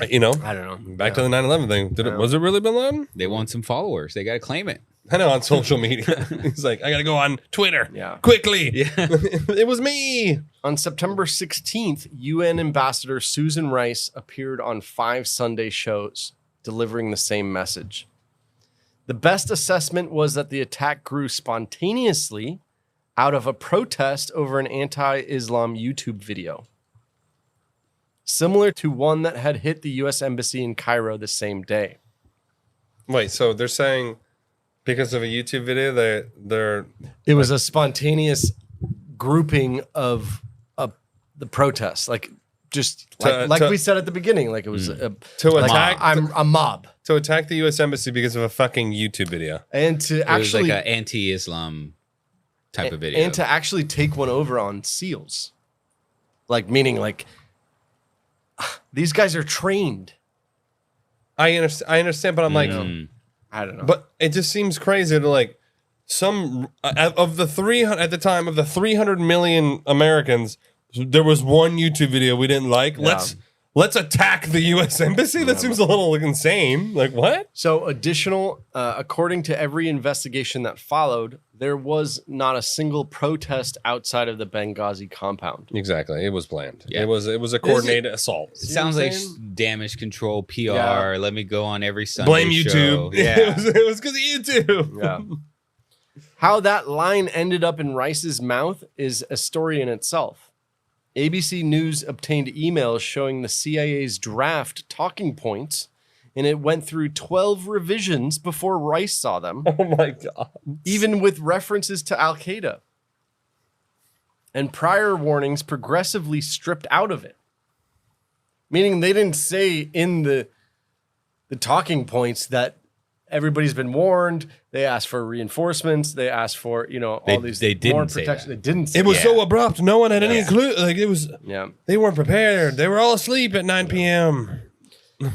You know, I don't know. back to the 9/11 thing. Was it really Bin Laden? They want some followers. They got to claim it. I know on social media. He's like, I got to go on Twitter. Yeah. Quickly. Yeah. It was me. On September 16th, UN Ambassador Susan Rice appeared on 5 Sunday shows, delivering the same message. The best assessment was that the attack grew spontaneously out of a protest over an anti-Islam YouTube video, similar to one that had hit the U.S. Embassy in Cairo the same day. Wait, so they're saying because of a YouTube video, they're It was a spontaneous grouping of the protests, like just like we said at the beginning, like it was to attack I'm a mob, to attack the U.S. Embassy because of a fucking YouTube video. and to It was actually like an anti-Islam type of video. and to actually take one over on SEALs, like meaning like these guys are trained. I understand, but I'm like, I don't know, but it just seems crazy to like some of the 300 at the time of the 300 million Americans. There was one YouTube video we didn't like. Yeah. let's attack the U.S. Embassy? That seems a little insane. Like, what? So according to every investigation that followed, there was not a single protest outside of the Benghazi compound. Exactly. It was planned. Yeah. It was a coordinated assault. It sounds like damage control, PR. Let me go on every Sunday Blame show. YouTube. Yeah. it was because of YouTube. Yeah. How that line ended up in Rice's mouth is a story in itself. ABC News obtained emails showing the CIA's draft talking points, and it went through 12 revisions before Rice saw them. Oh my God. Even with references to Al Qaeda. And prior warnings progressively stripped out of it. Meaning they didn't say in the talking points that everybody's been warned. They asked for reinforcements. They asked for, all these they didn't more say protection. that. They didn't say It was that. so abrupt. No one had any clue. Like, it was, Yeah. they weren't prepared. They were all asleep at 9 p.m.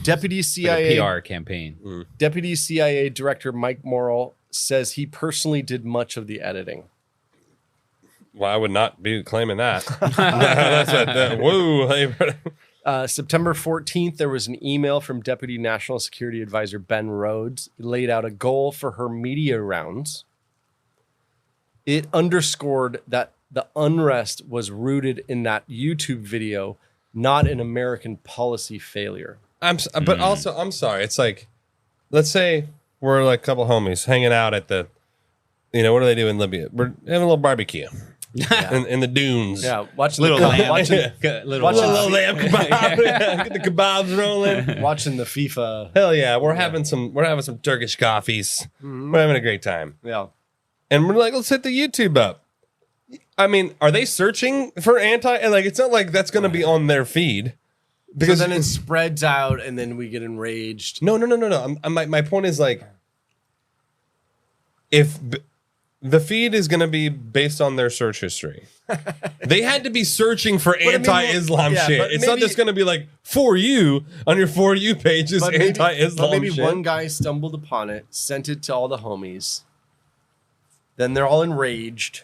Deputy Like CIA a PR campaign. Deputy CIA Director Mike Morrell says he personally did much of the editing. Well, I would not be claiming that. Whoa. September 14th, there was an email from Deputy National Security Advisor Ben Rhodes. He laid out a goal for her media rounds. It underscored that the unrest was rooted in that YouTube video, not an American policy failure. But also, I'm sorry. It's like, let's say we're like a couple homies hanging out at the, what do they do in Libya? We're having a little barbecue in the dunes. Yeah, watching Little the lamb. watching, Little Little lamb kebab. Get the kebabs rolling. watching the FIFA. Hell yeah, we're having some Turkish coffees. We're having a great time. Yeah. And we're like, let's hit the YouTube up. I mean, are they searching for and like, it's not like that's going to be on their feed. Because then it spreads out and then we get enraged. No. My point is like, if the feed is going to be based on their search history, they had to be searching for anti-Islam shit. It's not just going to be like, for you, on your For You page is anti-Islam maybe shit. one guy stumbled upon it, sent it to all the homies. Then they're all enraged.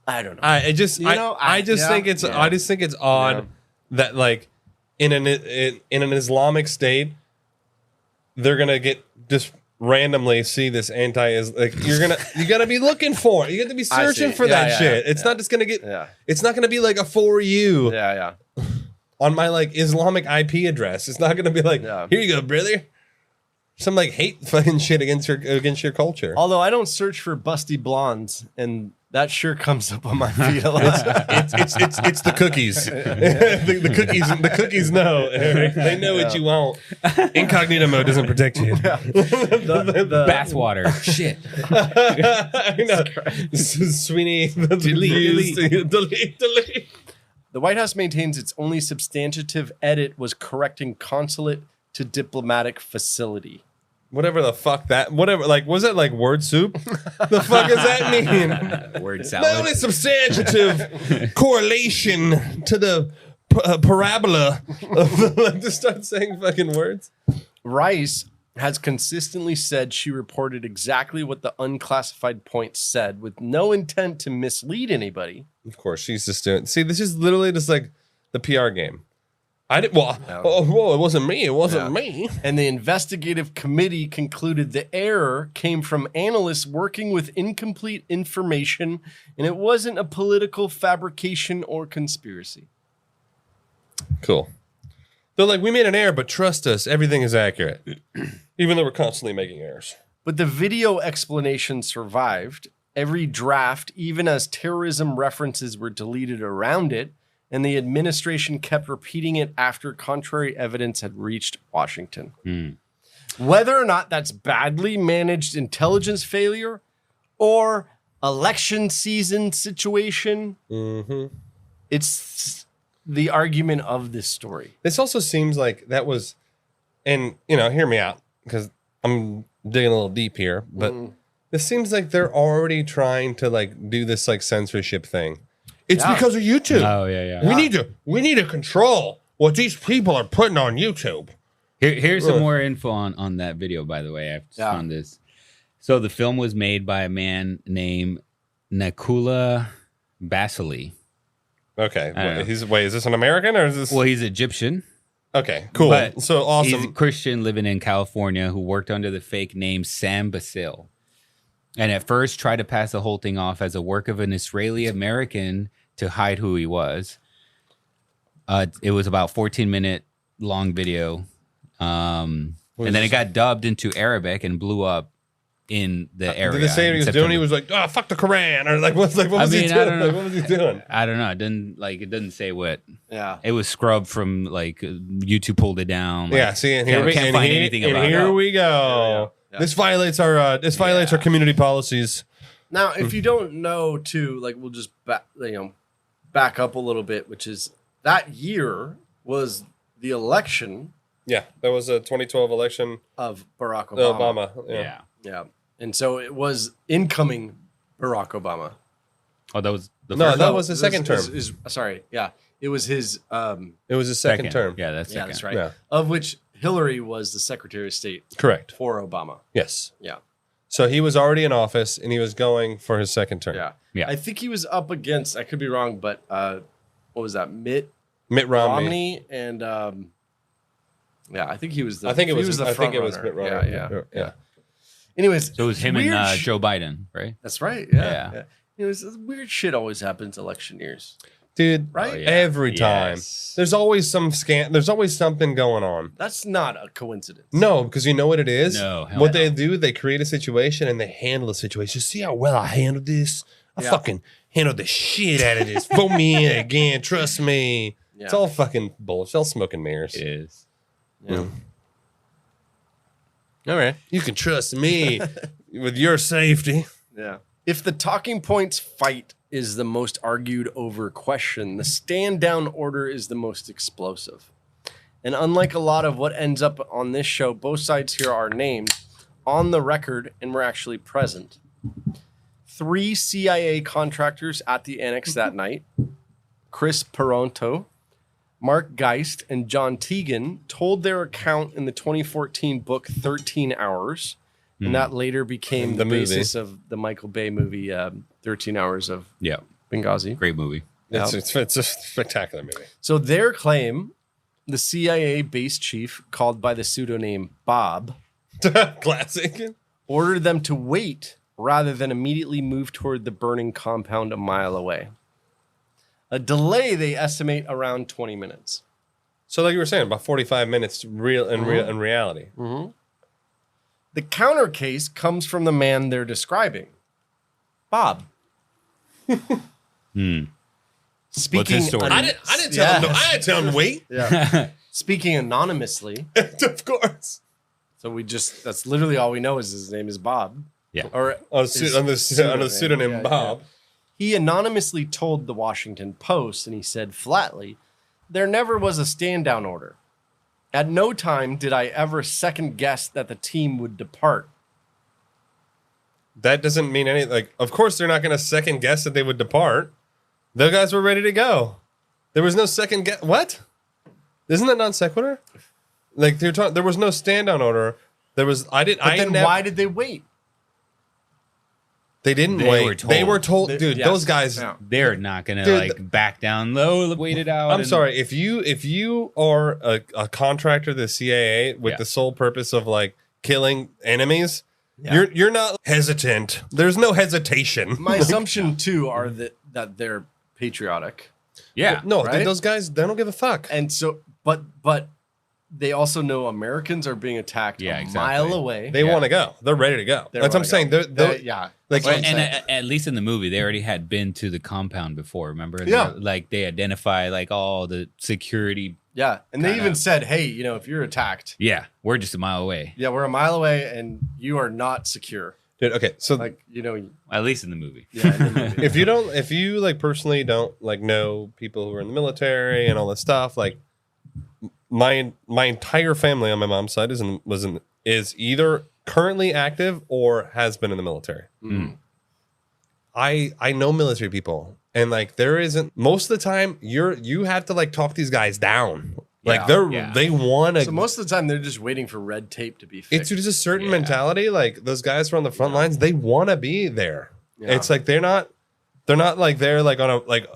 I don't know. I just think it's odd that like in an Islamic state they're gonna get just randomly see this you gotta be looking for it. You have to be searching for that shit. It's not just gonna get. It's not gonna be like a For You. On my like Islamic IP address. It's not gonna be like here you go, brother. Some like hate fucking shit against your culture. Although I don't search for busty blondes, and that sure comes up on my feed a lot. It's the cookies. The cookies know, Eric. They know what you want. Incognito mode doesn't protect you. The bathwater. Shit. I know. Sweeney. Delete. The White House maintains its only substantive edit was correcting consulate to diplomatic facility. Whatever the fuck like, was it like word soup? The fuck does that mean? Word The only salad. substantive correlation to the parabola of like, just start saying fucking words. Rice has consistently said she reported exactly what the unclassified points said with no intent to mislead anybody. Of course, she's just doing. See, this is literally just like the PR game. It wasn't me. It wasn't me. And the investigative committee concluded the error came from analysts working with incomplete information, and it wasn't a political fabrication or conspiracy. Cool. They're like, we made an error, but trust us, everything is accurate. Even though we're constantly making errors. But the video explanation survived. Every draft, even as terrorism references were deleted around it, and the administration kept repeating it after contrary evidence had reached Washington. Whether or not that's badly managed intelligence failure or election season situation, it's the argument of this story. This also seems like that was, and hear me out because I'm digging a little deep here, but this seems like they're already trying to like do this like censorship thing. It's because of YouTube. Oh yeah. We need to control what these people are putting on YouTube. Here's some more info on that video, by the way. I've just found this. So the film was made by a man named Nakula Basili. Okay. I don't know. Is this an American or is this? Well, he's Egyptian. Okay, cool. But So awesome. He's a Christian living in California who worked under the fake name Sam Basil. And at first tried to pass the whole thing off as a work of an Israeli American to hide who he was. It was about 14-minute long video. And then it got dubbed into Arabic and blew up in the area. Did they say what he was doing? He was like, "Oh, fuck the Quran," or what was he doing? I don't know. What was he doing? I don't know. It didn't say what. Yeah. It was scrubbed from YouTube pulled it down. Yeah. See, and here can't find anything about it. Here we go. Yeah. This violates our our community policies. Now, if you don't know, too, like we'll just back up a little bit, which is that year was the election Yeah, that was a 2012 election. of Barack Obama. Yeah. Yeah. And so it was incoming Barack Obama. Oh, that was the No, first that was the second term. Sorry. Yeah. It was his. It was his second term. Yeah, that's Yeah, second. that's right. Yeah. Of which Hillary was the Secretary of State Correct. for Obama. Yes. Yeah. So he was already in office and he was going for his second term. Yeah. Yeah. I think he was up against, I could be wrong, but what was that? Mitt Mitt Romney. Romney and I think he was the I think it was. the I think front it was runner. Mitt Romney. Yeah. Anyways, So it was him weird and sh- Joe Biden, right? That's right. Yeah. Yeah. It was weird shit always happens election years. Dude, Right? Oh, yeah. every time. Yes. There's always some there's always something going on. That's not a coincidence. No, because you know what it is? No, hell What no. they do, they create a situation and they handle the situation. See how well I handled this? I Yeah. fucking handled the shit out of this. Vote me in again. Trust me. Yeah. It's all fucking bullshit. It's all smoke and mirrors. It is. Yeah. All right. You can trust me with your safety. Yeah. If the talking points fight is the most argued over question, the stand down order is the most explosive. And unlike a lot of what ends up on this show, both sides here are named on the record and were actually present. 3 CIA contractors at the annex that night, Chris Peronto, Mark Geist, and John Teagan, told their account in the 2014 book 13 Hours. And that later became the movie. basis of the Michael Bay movie, 13 Hours of Yeah. Benghazi. Great movie. It's a spectacular movie. So their claim, the CIA base chief, called by the pseudonym Bob, Classic. ordered them to wait rather than immediately move toward the burning compound a mile away. A delay they estimate around 20 minutes. So like you were saying, about 45 minutes in reality. The counter case comes from the man they're describing, Bob. Speaking, What's his story? I didn't tell him. Yes. I didn't tell him to wait. Yeah. Speaking anonymously, Of course. so that's literally all we know is his name is Bob. Yeah. Or On his the pseudonym yeah, Bob. He anonymously told the Washington Post, and he said flatly, "There never was a stand down order. At no time did I ever second guess that the team would depart." That doesn't mean anything. Like, of course, they're not going to second guess that they would depart. The guys were ready to go. There was no second guess. What? Isn't that non sequitur? Like you're talking, there was no stand down order. There was. I did. But then why did they wait? They didn't They wait. were told. They were told, They- dude. yes. Those guys. Yeah. They're not gonna Dude, back down low, wait it out. I'm and- sorry if you are a contractor to the CIA with Yeah. the sole purpose of like killing enemies. Yeah. You're not hesitant. There's no hesitation. My assumption too are that they're patriotic, Yeah. No, Right? those guys they don't give a fuck. and so but they also know Americans are being attacked Yeah, a exactly. mile away. They want to go. They're ready to go. They That's what I'm wanna saying. go. They're Yeah. like That's what I'm And saying. at least in the movie, they already had been to the compound before. Remember? Yeah. Like they identify like all the security. Yeah, and they Kinda. even said, "Hey, if you're attacked, Yeah, we're just a mile away. yeah, we're a mile away, and you are not secure." dude. Okay, so Like At least in the movie. yeah. in the movie. if you like personally don't like know people who are in the military and all this stuff, like my entire family on my mom's side is either currently active or has been in the military. I know military people, and like there isn't most of the time you have to like talk these guys down. Like Yeah. they want to. So most of the time, they're just waiting for red tape to be It's fixed. just a certain mentality. Like those guys who are on the front lines, they want to be there. Yeah. It's like they're not like there like on a like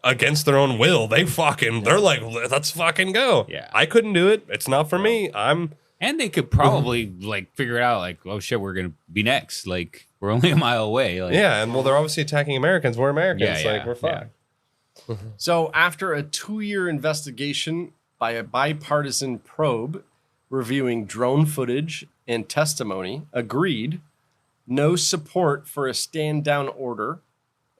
against their own will. They're like, let's fucking go. Yeah. I couldn't do it. It's not for me. And they could probably like figure it out. Like, oh shit, we're gonna be next. Like, we're only a mile away. Like, yeah, and well, they're obviously attacking Americans. We're Americans. Yeah, like, we're fucked. So after a 2-year investigation by a bipartisan probe reviewing drone footage and testimony, agreed no support for a stand-down order.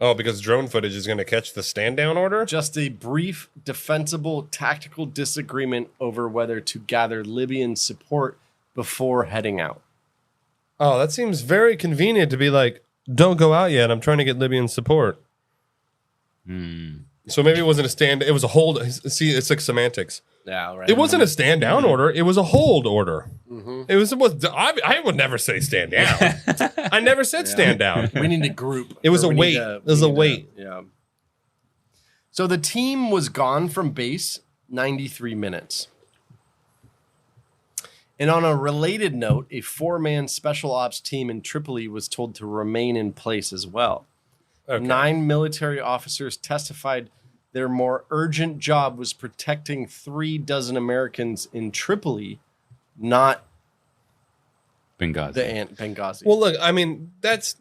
Oh, because drone footage is going to catch the stand-down order? Just a brief, defensible, tactical disagreement over whether to gather Libyan support before heading out. Oh, that seems very convenient to be like, don't go out yet. I'm trying to get Libyan support. So maybe it wasn't a stand. It was a hold. See, it's like semantics. Yeah, right. It wasn't a stand down order. It was a hold order. It was. I would never say stand down. I never said stand down. We need to group. It was Or a we wait. need to- It was we a need to- wait. Yeah. So the team was gone from base 93 minutes. And on a related note, a 4-man special ops team in Tripoli was told to remain in place as well. Okay. 9 military officers testified their more urgent job was protecting 36 Americans in Tripoli, not Benghazi. Benghazi. Well, look. I mean, that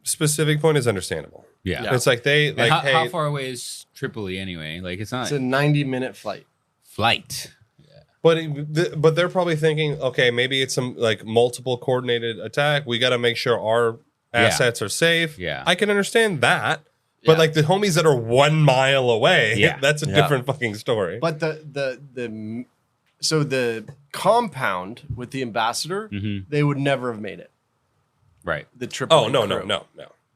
specific point is understandable. Yeah. It's like they And like. how far away is Tripoli anyway? Like, it's not It's a 90-minute flight. flight. But they're probably thinking, okay, maybe it's some like multiple coordinated attack. We got to make sure our assets are safe. Yeah. I can understand that. But Yeah. like the homies that are 1 mile away, Yeah. that's a different fucking story. But so the compound with the ambassador, they would never have made it. Right. The Tripoli no. crew.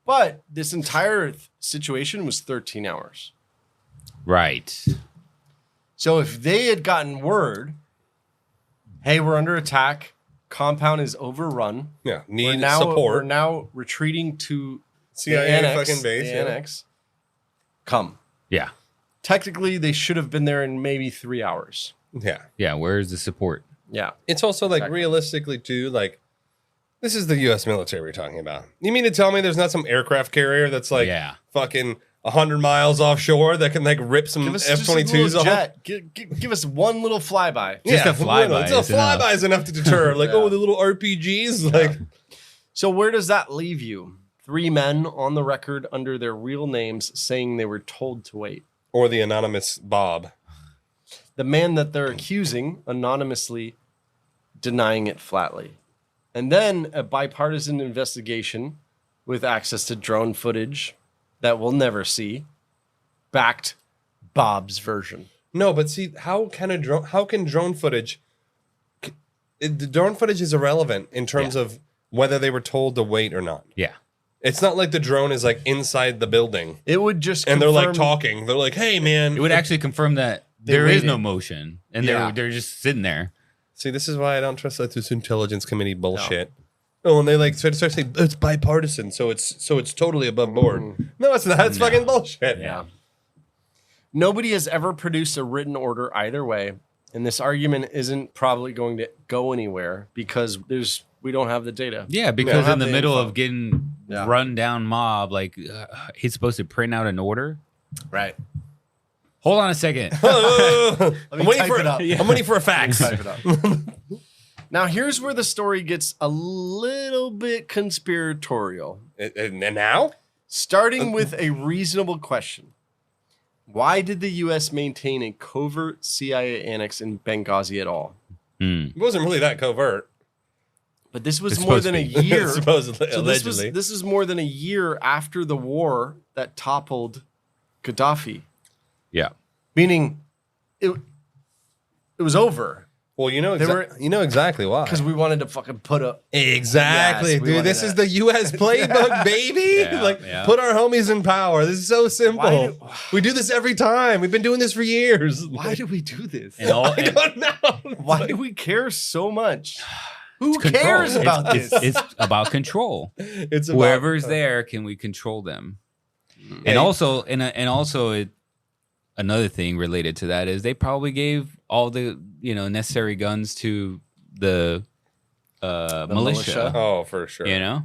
But this entire situation was 13 hours. Right. So if they had gotten word, hey, we're under attack, compound is overrun. Yeah, We're need now, support. We're now retreating to CIA the annex, fucking base. the Yeah. annex. Come. Yeah. Technically, they should have been there in maybe 3 hours. Yeah. Yeah. Where's the support? Yeah. It's also like Exactly. realistically too, like this is the U.S. military we're talking about. You mean to tell me there's not some aircraft carrier that's like fucking 100 miles offshore that can like rip some Give us just a F-22s little off? jet. Give us one little flyby. Just a flyby It's a is enough. flyby is enough to deter. Like, oh, the little RPGs. Like, So where does that leave you? 3 men on the record under their real names saying they were told to wait. or the anonymous Bob. The man that they're accusing anonymously denying it flatly. And then a bipartisan investigation with access to drone footage that we'll never see backed Bob's version. No, but see, how can drone footage? The drone footage is irrelevant in terms of whether they were told to wait or not. Yeah. It's not like the drone is like inside the building It would just and they're like confirm- talking. They're like, "Hey, man." It would actually confirm that there is waited. no motion and Yeah. they're just sitting there. See, this is why I don't trust like this intelligence committee bullshit. Oh, and they like start saying it's bipartisan, so it's totally above board. No, it's not. It's fucking bullshit. Yeah. Nobody has ever produced a written order either way, and this argument isn't probably going to go anywhere because we don't have the data. Yeah, because have in the the middle info. of getting Yeah. run down mob, like he's supposed to print out an order. Right. Hold on a second. I'm me waiting type for it up. I'm waiting for a fax. Type it up. Now, here's where the story gets a little bit conspiratorial, And now? starting with a reasonable question. Why did the U.S. maintain a covert CIA annex in Benghazi at all? It wasn't really that covert. But this was It's more supposed than a to be. year. Supposedly, So allegedly. this is more than a year after the war that toppled Gaddafi, Yeah. meaning it was over Well, you know, were- you know exactly why. because we wanted to fucking put a Exactly, Yes, we dude. wanted This is that. the U.S. playbook, baby. Yeah, like, yeah. put our homies in power. This is so simple. Why We do this every time. We've been doing this for years. why do we do this? And all I don't know. Why do we care so much? Who control. cares about It's- this? It's about control. It's about, Whoever's there, can we control them? And also, another thing related to that is they probably gave all the necessary guns to the militia. militia. Oh, for sure. You know,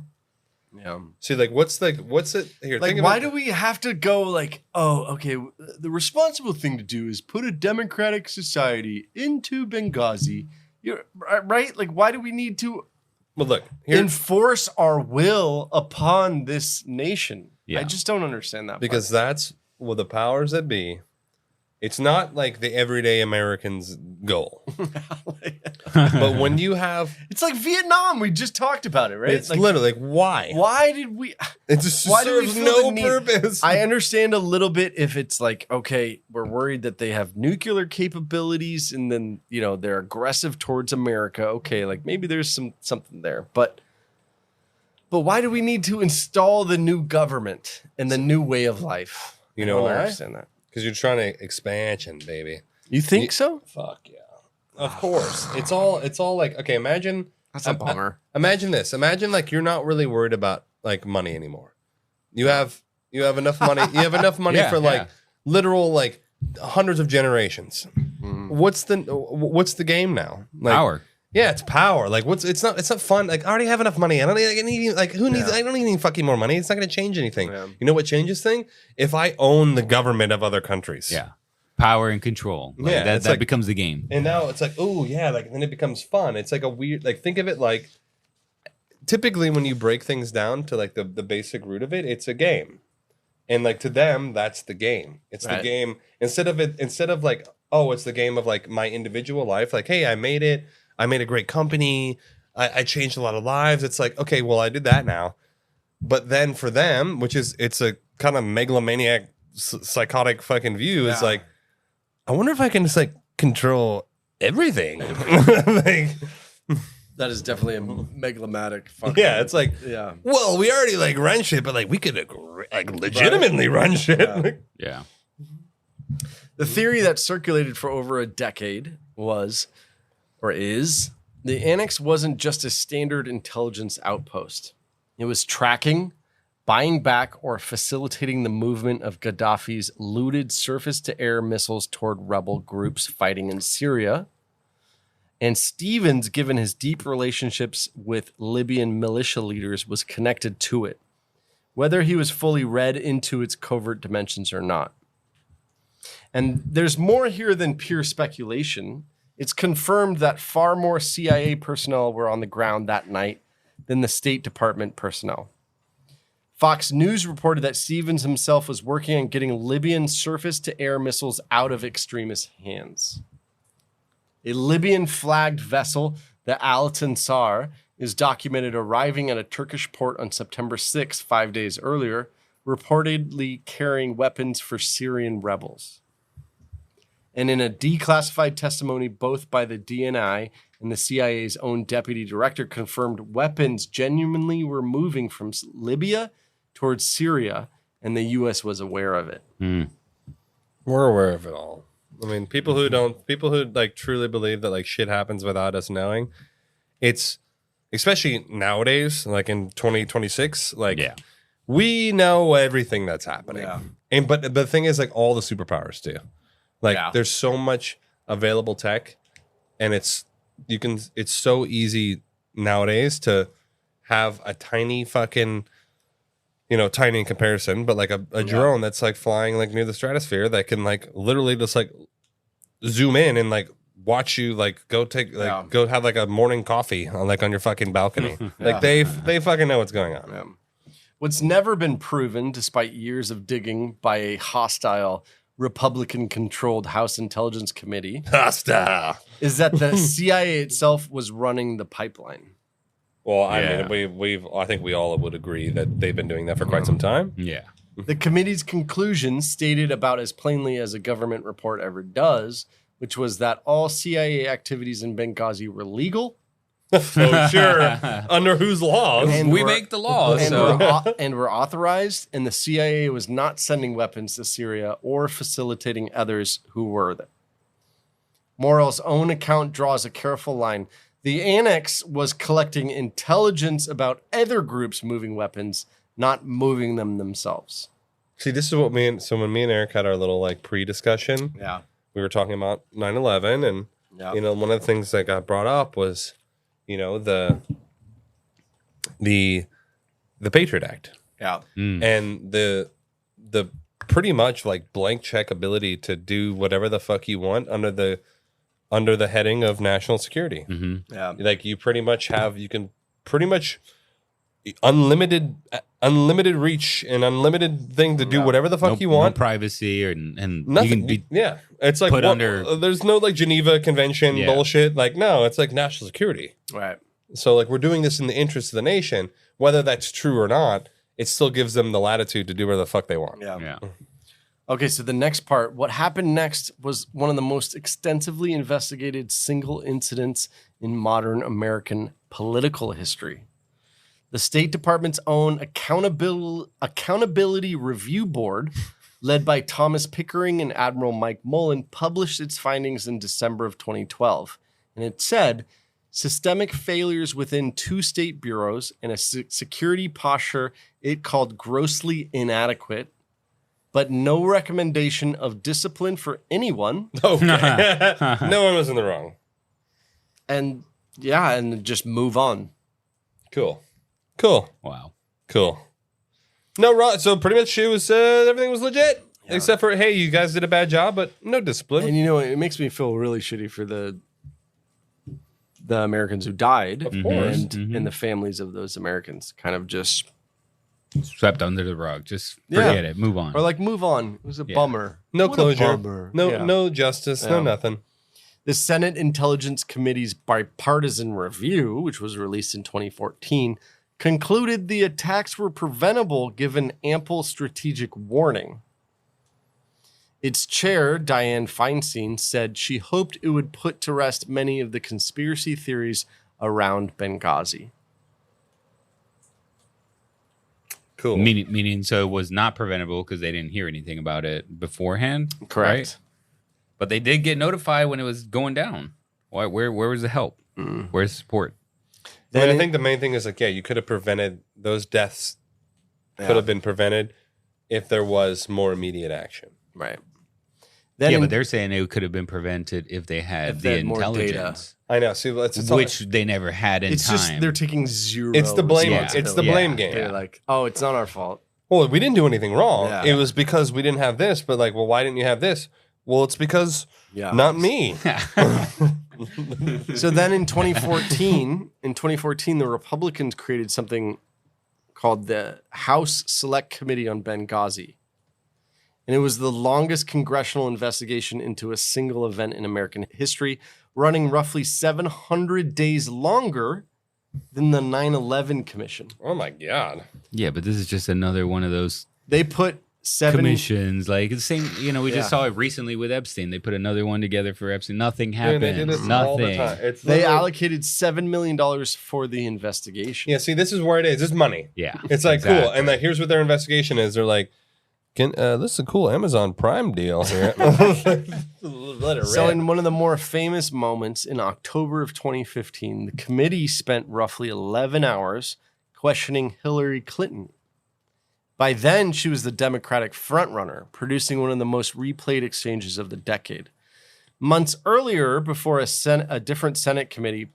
Yeah. See, like, what's it here? Like, think why about, do we have to go like, oh, okay, the responsible thing to do is put a democratic society into Benghazi. You're right. Like, why do we need to well, look, here, enforce our will upon this nation? Yeah. I just don't understand that. because that's what the powers that be. It's not like the everyday American's goal. But when you have, it's like Vietnam. We just talked about it, right? it's like, literally like, why? why did we? It just Why do we serves feel the no need- purpose. I understand a little bit if it's like, okay, we're worried that they have nuclear capabilities and then, they're aggressive towards America. Okay, like maybe there's something there. But why do we need to install the new government and the new way of life? You know I don't why? understand that. Because you're trying to expansion, baby. You think so? Fuck yeah. Of course. It's all like, okay, imagine. That's a bummer. Imagine this. Imagine like you're not really worried about like money anymore. You have enough money. You have enough money Yeah, for like yeah. literal like hundreds of generations. What's the game now? Like, Power. Yeah, it's power. Like it's not fun. Like I already have enough money. I don't need who needs I don't need any fucking more money. It's not gonna change anything. Yeah. You know what changes thing? If I own the government of other countries. Yeah. Power and control. Like, Yeah, it's that like- becomes the game. And now it's like, oh yeah, like then it becomes fun. It's like a weird like think of it like typically when you break things down to like the basic root of it, it's a game. And like to them, that's the game. It's the Right. game instead of like, oh, it's the game of like my individual life. Like, hey, I made it. I made a great company. I changed a lot of lives. It's like, okay, well, I did that now. But then for them, it's a kind of megalomaniac, psychotic fucking view. It's Yeah. like, I wonder if I can just like control everything. Like, That is definitely a megalomatic fucking. yeah, it's like, Yeah. well, we already like run shit, but like we could like legitimately run shit. Yeah. Like, Yeah. The theory that circulated for over a decade is the annex wasn't just a standard intelligence outpost. It was tracking, buying back, or facilitating the movement of Gaddafi's looted surface-to-air missiles toward rebel groups fighting in Syria. And Stevens, given his deep relationships with Libyan militia leaders, was connected to it, whether he was fully read into its covert dimensions or not. And there's more here than pure speculation. It's confirmed that far more CIA personnel were on the ground that night than the State Department personnel. Fox News reported that Stevens himself was working on getting Libyan surface-to-air missiles out of extremist hands. A Libyan-flagged vessel, the Al Tansar, is documented arriving at a Turkish port on September 6, 5 days earlier, reportedly carrying weapons for Syrian rebels. And in a declassified testimony, both by the DNI and the CIA's own deputy director confirmed weapons genuinely were moving from Libya towards Syria, and the U.S. was aware of it. we're aware of it all. I mean, people who like truly believe that like shit happens without us knowing, it's especially nowadays, like in 2026, like Yeah. we know everything that's happening. Yeah. And but the thing is, like all the superpowers do. Like Yeah. there's so much available tech, and it's so easy nowadays to have a tiny fucking, tiny in comparison, but like a drone that's like flying like near the stratosphere that can like literally just like zoom in and like watch you like go have like a morning coffee on your fucking balcony. Like they fucking know what's going on. Yeah. What's never been proven, despite years of digging by a hostile Republican-controlled House Intelligence Committee, Hostile. is that the CIA itself was running the pipeline. Well, I Yeah. mean, I think we all would agree that they've been doing that for quite some time. Yeah. The committee's conclusions stated about as plainly as a government report ever does, which was that all CIA activities in Benghazi were legal. So sure, under whose laws? And We were- make the laws. and, So. were authorized, and the CIA was not sending weapons to Syria or facilitating others who were there. Morrell's own account draws a careful line. The annex was collecting intelligence about other groups moving weapons, not moving them themselves. See, this is what when me and Eric had our little like pre-discussion, Yeah. we were talking about 9/11, and Yeah. one of the things that got brought up was, the the Patriot Act. Yeah. And the pretty much like blank check ability to do whatever the fuck you want under the heading of national security. Yeah. Like you can pretty much unlimited reach and unlimited thing to do whatever the fuck you want. No privacy and Nothing. you can be It's like put under. There's no like Geneva Convention bullshit. Like no, it's like national security. Right. So like we're doing this in the interest of the nation, whether that's true or not. It still gives them the latitude to do whatever the fuck they want. Yeah. Okay, so the next part, what happened next was one of the most extensively investigated single incidents in modern American political history. The State Department's own Accountability Review Board, led by Thomas Pickering and Admiral Mike Mullen, published its findings in December of 2012. And it said, systemic failures within 2 state bureaus and a security posture it called grossly inadequate, but no recommendation of discipline for anyone. Okay. No one was in the wrong. And just move on. Cool. Wow. Cool. No, right. So pretty much it was everything was legit, except for hey, you guys did a bad job, but no discipline. And it makes me feel really shitty for the Americans who died, Of course. and the families of those Americans. Kind of just Swept under the rug. Just forget it. Move on. or like move on. It was a bummer. No What a closure. bummer. No, Yeah. no justice. No Yeah. nothing. The Senate Intelligence Committee's bipartisan review, which was released in 2014, concluded the attacks were preventable given ample strategic warning. Its chair, Dianne Feinstein, said she hoped it would put to rest many of the conspiracy theories around Benghazi. Cool. Meaning, so it was not preventable because they didn't hear anything about it beforehand. Correct. Right? But they did get notified when it was going down. Why? Where was the help? Where's the support? I think the main thing is like, you could have prevented those deaths. Could have been prevented if there was more immediate action. Right. Then Yeah, but they're saying it could have been prevented if they had If the they had more intelligence, I know. See, it's which they never had in it's time. just they're taking zero. It's the blame. Yeah. It's the Yeah. blame game. They're like, oh, it's not our fault. Well, we didn't do anything wrong. Yeah. It was because we didn't have this. But like, well, why didn't you have this? Well, it's because not me. So then in 2014, the Republicans created something called the House Select Committee on Benghazi. And it was the longest congressional investigation into a single event in American history, running roughly 700 days longer than the 9/11 Commission. Oh my God. Yeah, but this is just another one of those They put commissions. Like the same, we Yeah. just saw it recently with Epstein. They put another one together for Epstein. Nothing Dude, happened. they do this all the Nothing. time. It's They literally- allocated $7 million for the investigation. Yeah, see, this is where it is. It's money. Yeah. It's like cool. exactly. And like here's what their investigation is. They're like, this is a cool Amazon Prime deal here. Let it So rip. in one of the more famous moments in October of 2015, the committee spent roughly 11 hours questioning Hillary Clinton. By then, she was the Democratic frontrunner, producing one of the most replayed exchanges of the decade. Months earlier, before a different Senate committee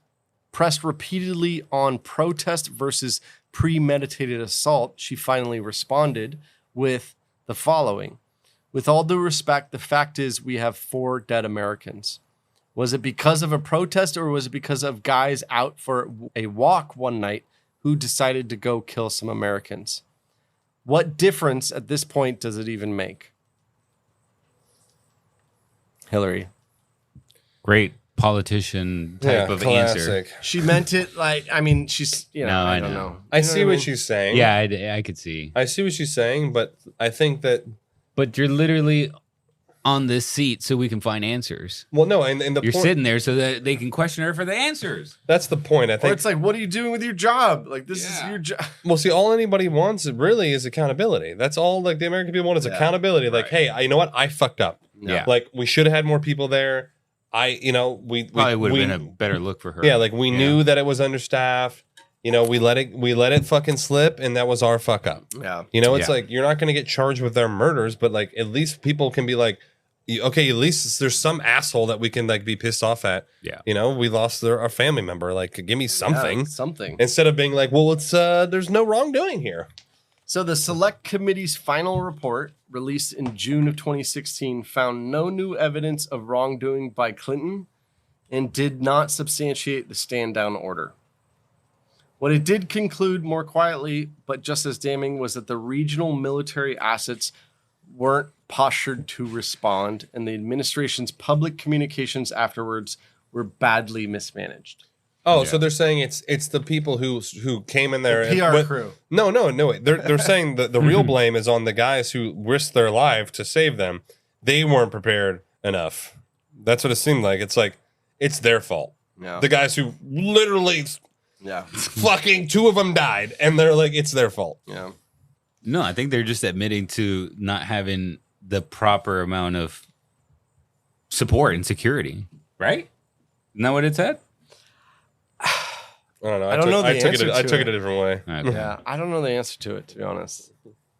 pressed repeatedly on protest versus premeditated assault, she finally responded with the following. With all due respect, the fact is we have 4 dead Americans. Was it because of a protest or was it because of guys out for a walk one night who decided to go kill some Americans? What difference at this point does it even make? Hillary. Great politician type of answer. classic. She meant it like, she's, No, I I don't know. know. I You know see I what mean? she's saying. Yeah, I could see. I see what she's saying, but I think that But you're literally on this seat so we can find answers. well, no, and the You're point, sitting there so that they can question her for the answers. that's the point. I Or think. it's like, what are you doing with your job? Like, this is Yeah. your job. Well, see, all anybody wants really is accountability. That's all. Like the American people want is accountability. Like, hey, you know what? I fucked up. Yeah. Like we should have had more people there. We Probably would have been a better look for her. Yeah, like we knew that it was understaffed. We let it fucking slip, and that was our fuck up. Yeah. It's Yeah. like you're not going to get charged with their murders, but like at least people can be like, okay, at least there's some asshole that we can like be pissed off at. Yeah. You know, we lost our family member. Like, give me something. Yeah, something. Instead of being like, well, it's there's no wrongdoing here. So the Select Committee's final report, released in June of 2016, found no new evidence of wrongdoing by Clinton and did not substantiate the stand-down order. What it did conclude more quietly, but just as damning, was that the regional military assets weren't postured to respond, and the administration's public communications afterwards were badly mismanaged. Oh, so they're saying it's the people who came in there. The PR crew. No. They're saying that the real blame is on the guys who risked their life to save them. They weren't prepared enough. That's what it seemed like. It's like it's their fault. Yeah. The guys who literally, Yeah. fucking 2 of them died, and they're like, it's their fault. Yeah. No, I think they're just admitting to not having the proper amount of support and security, right? Isn't that what it said? I don't know. I don't know the I took answer it. I to took it. it a different way. Okay. Yeah, I don't know the answer to it, to be honest.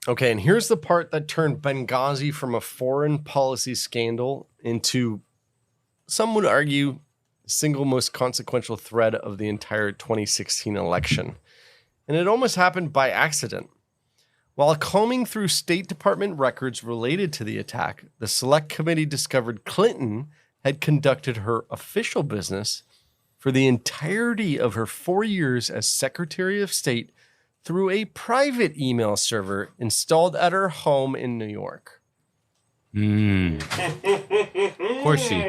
Okay, and here's the part that turned Benghazi from a foreign policy scandal into, some would argue, the single most consequential thread of the entire 2016 election. And it almost happened by accident. While combing through State Department records related to the attack, the Select Committee discovered Clinton had conducted her official business for the entirety of her 4 years as Secretary of State through a private email server installed at her home in New York. Of course she.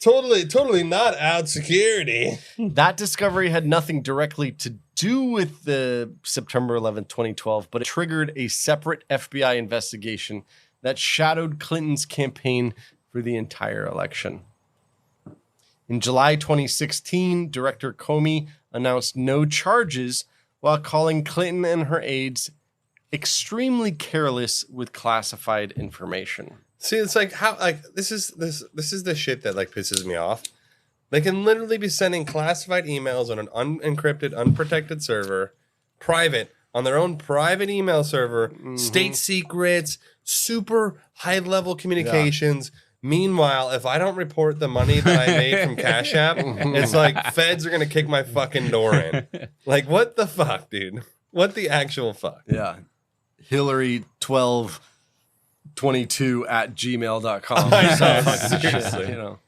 Totally not out security. That discovery had nothing directly to do with the September 11th, 2012, but it triggered a separate FBI investigation that shadowed Clinton's campaign for the entire election. In July 2016, Director Comey announced no charges while calling Clinton and her aides extremely careless with classified information. See, it's like how this is the shit that like pisses me off. They can literally be sending classified emails on an unencrypted, unprotected server, private, on their own private email server, state secrets, super high-level communications. Meanwhile, if I don't report the money that I made from Cash App, it's like feds are going to kick my fucking door in. Like, what the fuck, dude? What the actual fuck? Yeah. Hillary1222@gmail.com. I know, Seriously. You know.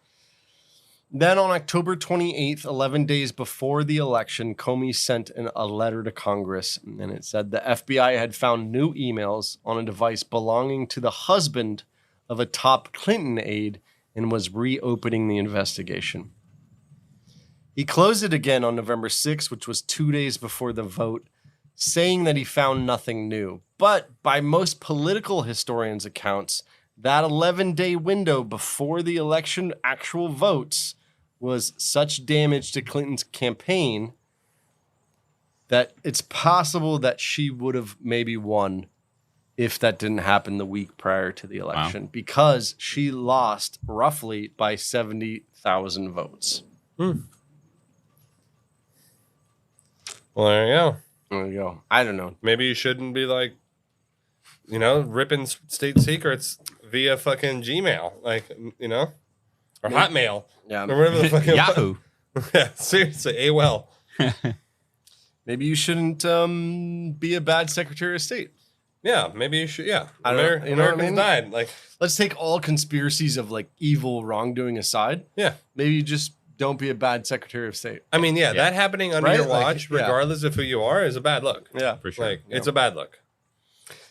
Then on October 28th, 11 days before the election, Comey sent a letter to Congress, and it said the FBI had found new emails on a device belonging to the husband of a top Clinton aide and was reopening the investigation. He closed it again on November 6th, which was 2 days before the vote, saying that he found nothing new. But by most political historians' accounts, that 11-day window before the election actual votes was such damage to Clinton's campaign that it's possible that she would have maybe won if that didn't happen the week prior to the election, because she lost roughly by 70,000 votes. Well, there you go. There you go. I don't know. Maybe you shouldn't be like, you know, ripping state secrets via fucking Gmail, like, you know, or Hotmail, Yeah. or whatever the fucking Yahoo. Yeah, seriously, AOL. Maybe you shouldn't be a bad Secretary of State. Yeah, maybe you should. Yeah, I don't know, you know what I Americans mean? died. Like, Let's take all conspiracies of like evil wrongdoing aside. yeah. Maybe you just don't be a bad Secretary of State. I mean, yeah, that happening under Right? your Like, watch, yeah. regardless of who you are, is a bad look. Yeah. For sure. Like, it's a bad look.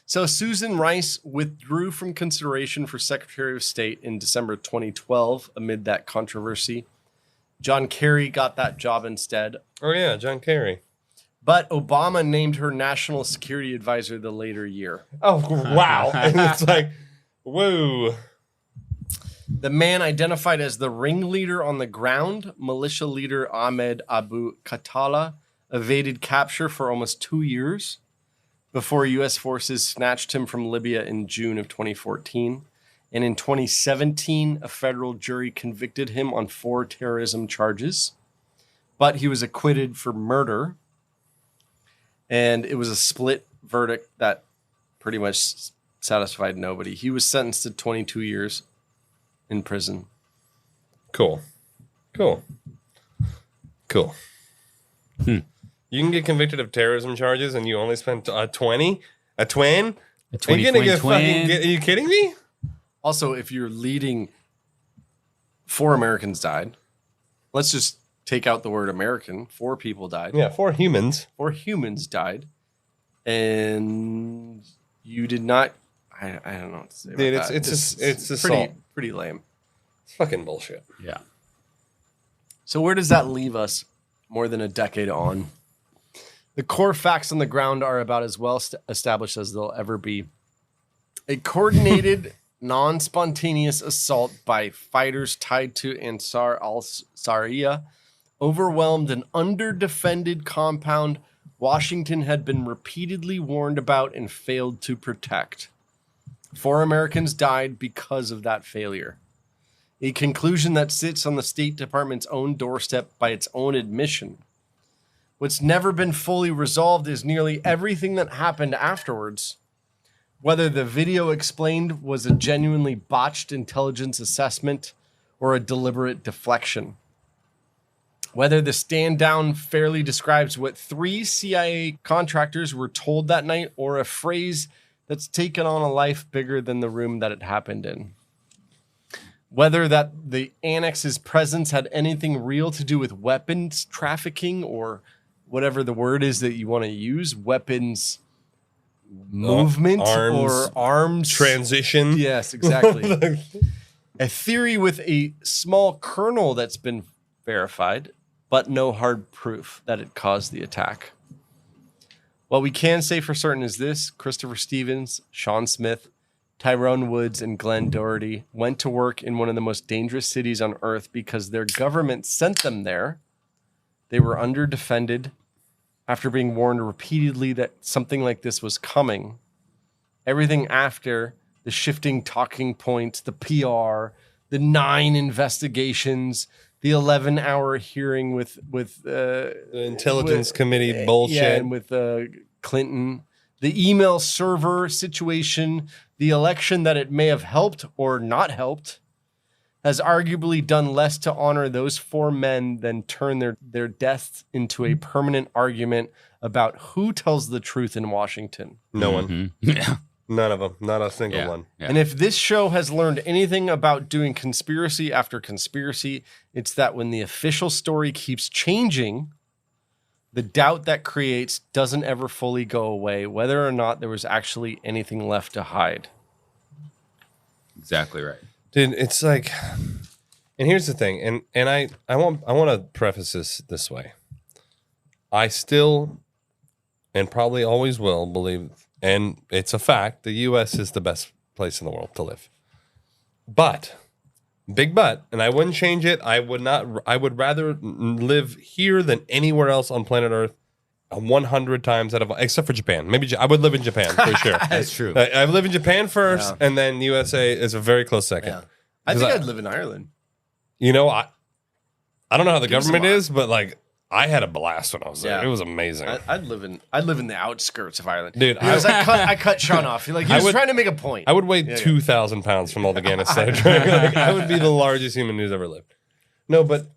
So Susan Rice withdrew from consideration for Secretary of State in December 2012 amid that controversy. John Kerry got that job instead. Oh yeah, John Kerry. But Obama named her national security advisor the later year. Oh wow! And it's like, whoa. The man identified as the ringleader on the ground, militia leader Ahmed Abu Khattala, evaded capture for almost 2 years before U.S. forces snatched him from Libya in June of 2014. And in 2017, a federal jury convicted him on 4 terrorism charges, but he was acquitted for murder. And it was a split verdict that pretty much satisfied nobody. He was sentenced to 22 years in prison. Cool. You can get convicted of terrorism charges and you only spent a 20? A twin? A 20 Are you gonna twin get twin. are you kidding me? Also, if you're leading 4 Americans died, let's just take out the word American. 4 people died. Yeah, 4 humans. 4 humans died. And you did not. I don't know what to say. Dude, about that. it's assault. pretty lame. It's fucking bullshit. Yeah. So where does that leave us more than a decade on? The core facts on the ground are about as well established as they'll ever be. A coordinated, non-spontaneous assault by fighters tied to Ansar al-Sharia overwhelmed an under-defended compound Washington had been repeatedly warned about and failed to protect. 4 Americans died because of that failure. A conclusion that sits on the State Department's own doorstep by its own admission. What's never been fully resolved is nearly everything that happened afterwards. Whether the video explained was a genuinely botched intelligence assessment or a deliberate deflection. Whether the stand down fairly describes what 3 CIA contractors were told that night or a phrase that's taken on a life bigger than the room that it happened in. Whether that the annex's presence had anything real to do with weapons trafficking or whatever the word is that you want to use, weapons movement or arms transition. Yes, exactly. A theory with a small kernel that's been verified, but no hard proof that it caused the attack. What we can say for certain is this: Christopher Stevens, Sean Smith, Tyrone Woods, and Glenn Doherty went to work in one of the most dangerous cities on earth because their government sent them there. They were under-defended after being warned repeatedly that something like this was coming. Everything after the shifting talking points, the PR, the 9 investigations, the 11-hour hearing with The Intelligence Committee bullshit. Yeah, and with Clinton, the email server situation, the election that it may have helped or not helped, has arguably done less to honor those 4 men than turn their deaths into a permanent argument about who tells the truth in Washington. No one. Yeah. None of them. Not a single one. Yeah. And if this show has learned anything about doing conspiracy after conspiracy, it's that when the official story keeps changing, the doubt that creates doesn't ever fully go away, whether or not there was actually anything left to hide. Exactly right. Dude, it's like, and here's the thing, and I want to preface this way. I still, and probably always will, believe, and it's a fact, the U.S. is the best place in the world to live. But, big but, and I wouldn't change it. I would rather live here than anywhere else on planet Earth 100 times out of, except for Japan. Maybe I would live in Japan for sure. That's true. I live in Japan first, and then USA is a very close second. Yeah. I think I'd live in Ireland. You know, I don't know how the Give us government a lot. is, but like I had a blast when I was there. Yeah. It was amazing. I'd live in the outskirts of Ireland, Dude, Because I cut Sean off. He was trying to make a point. I would weigh 2,000 pounds from all the Guinness that I drank. Like, I would be the largest human who's ever lived. No, but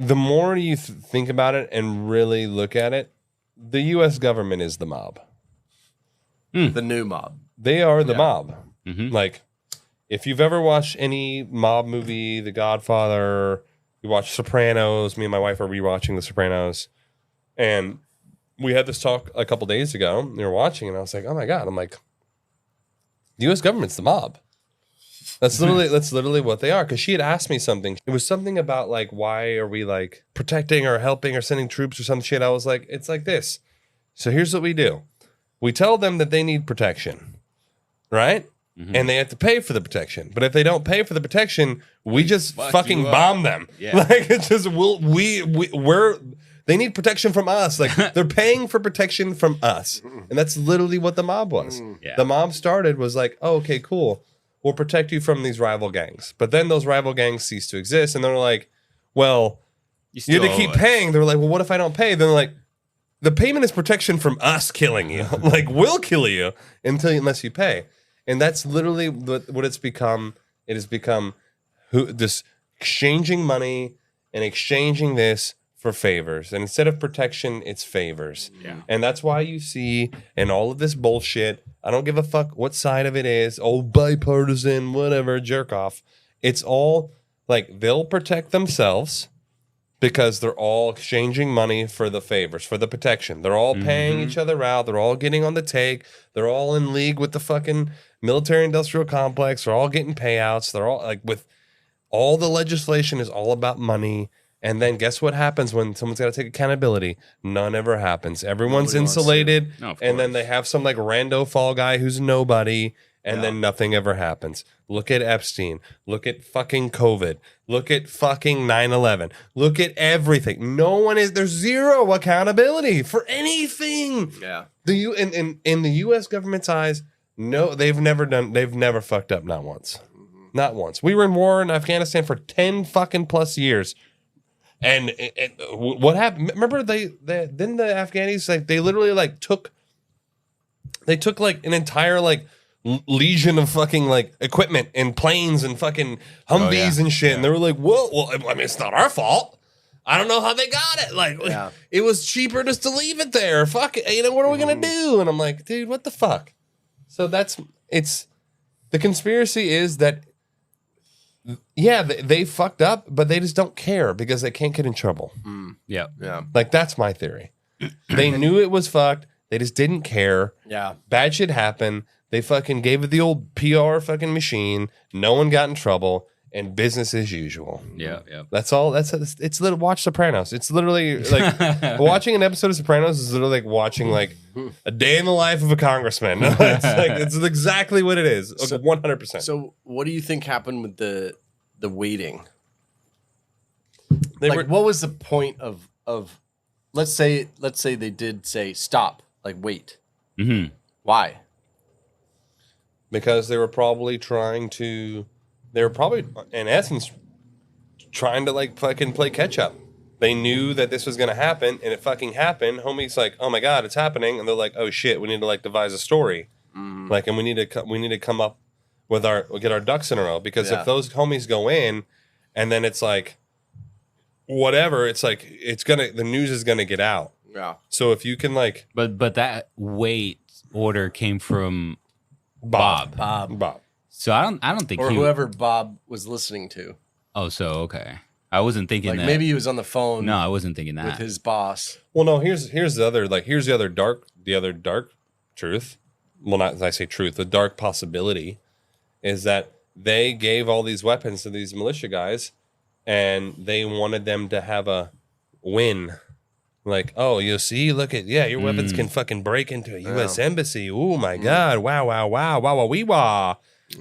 the more you think about it and really look at it, the U.S. government is the mob. The new mob. They are the mob. Mm-hmm. Like, if you've ever watched any mob movie, The Godfather, you watch Sopranos. Me and my wife are rewatching The Sopranos, and we had this talk a couple days ago. We were watching, and I was like, "Oh my god!" I'm like, "The U.S. government's the mob." That's literally what they are. Because she had asked me something. It was something about like, why are we like protecting or helping or sending troops or some shit? I was like, it's like this. So here's what we do: we tell them that they need protection, right? Mm-hmm. And they have to pay for the protection. But if they don't pay for the protection, we just fucking bomb them. Yeah. Like it's just they need protection from us. Like they're paying for protection from us. And that's literally what the mob was. Yeah. The mob was like, oh, okay, cool. We'll protect you from these rival gangs. But then those rival gangs cease to exist. And they're like, well, you have to keep paying. They're like, well, what if I don't pay? Then they're like, the payment is protection from us killing you. Like, we'll kill you unless you pay. And that's literally what it's become. It has become this exchanging money and exchanging this for favors. And instead of protection, it's favors. Yeah. And that's why you see in all of this bullshit, I don't give a fuck what side of it is, bipartisan, whatever, jerk off. It's all like they'll protect themselves because they're all exchanging money for the favors, for the protection. They're all paying each other out. They're all getting on the take. They're all in league with the fucking military industrial complex. They're all getting payouts. They're all like with all the legislation is all about money. And then guess what happens when someone's got to take accountability? None ever happens. Everyone's insulated. No, of and then course. they have some like rando fall guy who's nobody. And then nothing ever happens. Look at Epstein. Look at fucking COVID. Look at fucking 9/11. Look at everything. There's zero accountability for anything. Yeah. In the US government's eyes, no, they've never fucked up, not once. Not once. We were in war in Afghanistan for 10 fucking plus years. And what happened? Remember didn't the Afghanis like they literally like took like an entire like legion of fucking like equipment and planes and fucking Humvees and shit. And they were like, well, I mean, it's not our fault. I don't know how they got it. Like, it was cheaper just to leave it there. Fuck it. What are we going to do? And I'm like, dude, what the fuck? So the conspiracy is that, yeah, they fucked up, but they just don't care because they can't get in trouble. Yeah. Yeah. Like, that's my theory. They knew it was fucked. They just didn't care. Yeah. Bad shit happened. They fucking gave it the old PR fucking machine. No one got in trouble, and business as usual. Yeah. That's all. It's literally watch Sopranos. It's literally like watching an episode of Sopranos is literally like watching like a day in the life of a congressman. It's exactly what it is. 100%. So what do you think happened with the waiting? What was the point of let's say they did say stop, like wait. Mm-hmm. Why? Because they were probably in essence trying to like fucking play catch up. They knew that this was going to happen, and it fucking happened. Homie's like, oh my God, it's happening. And they're like, oh shit, we need to like devise a story. Like, and we need to come up with get our ducks in a row, because if those homies go in and then it's like, whatever, it's like, the news is going to get out. Yeah. So if you can like, But that wait order came from Bob. So I don't think or whoever Bob was listening to. Oh, so okay. I wasn't thinking Like that. maybe he was on the phone. No, I wasn't thinking that. With his boss. well, no, here's the other dark truth. Well, not I say truth, the dark possibility is that they gave all these weapons to these militia guys, and they wanted them to have a win. Like, oh, you see, look at, your weapons can fucking break into a U.S. embassy. Oh my God. Wow, wee wah.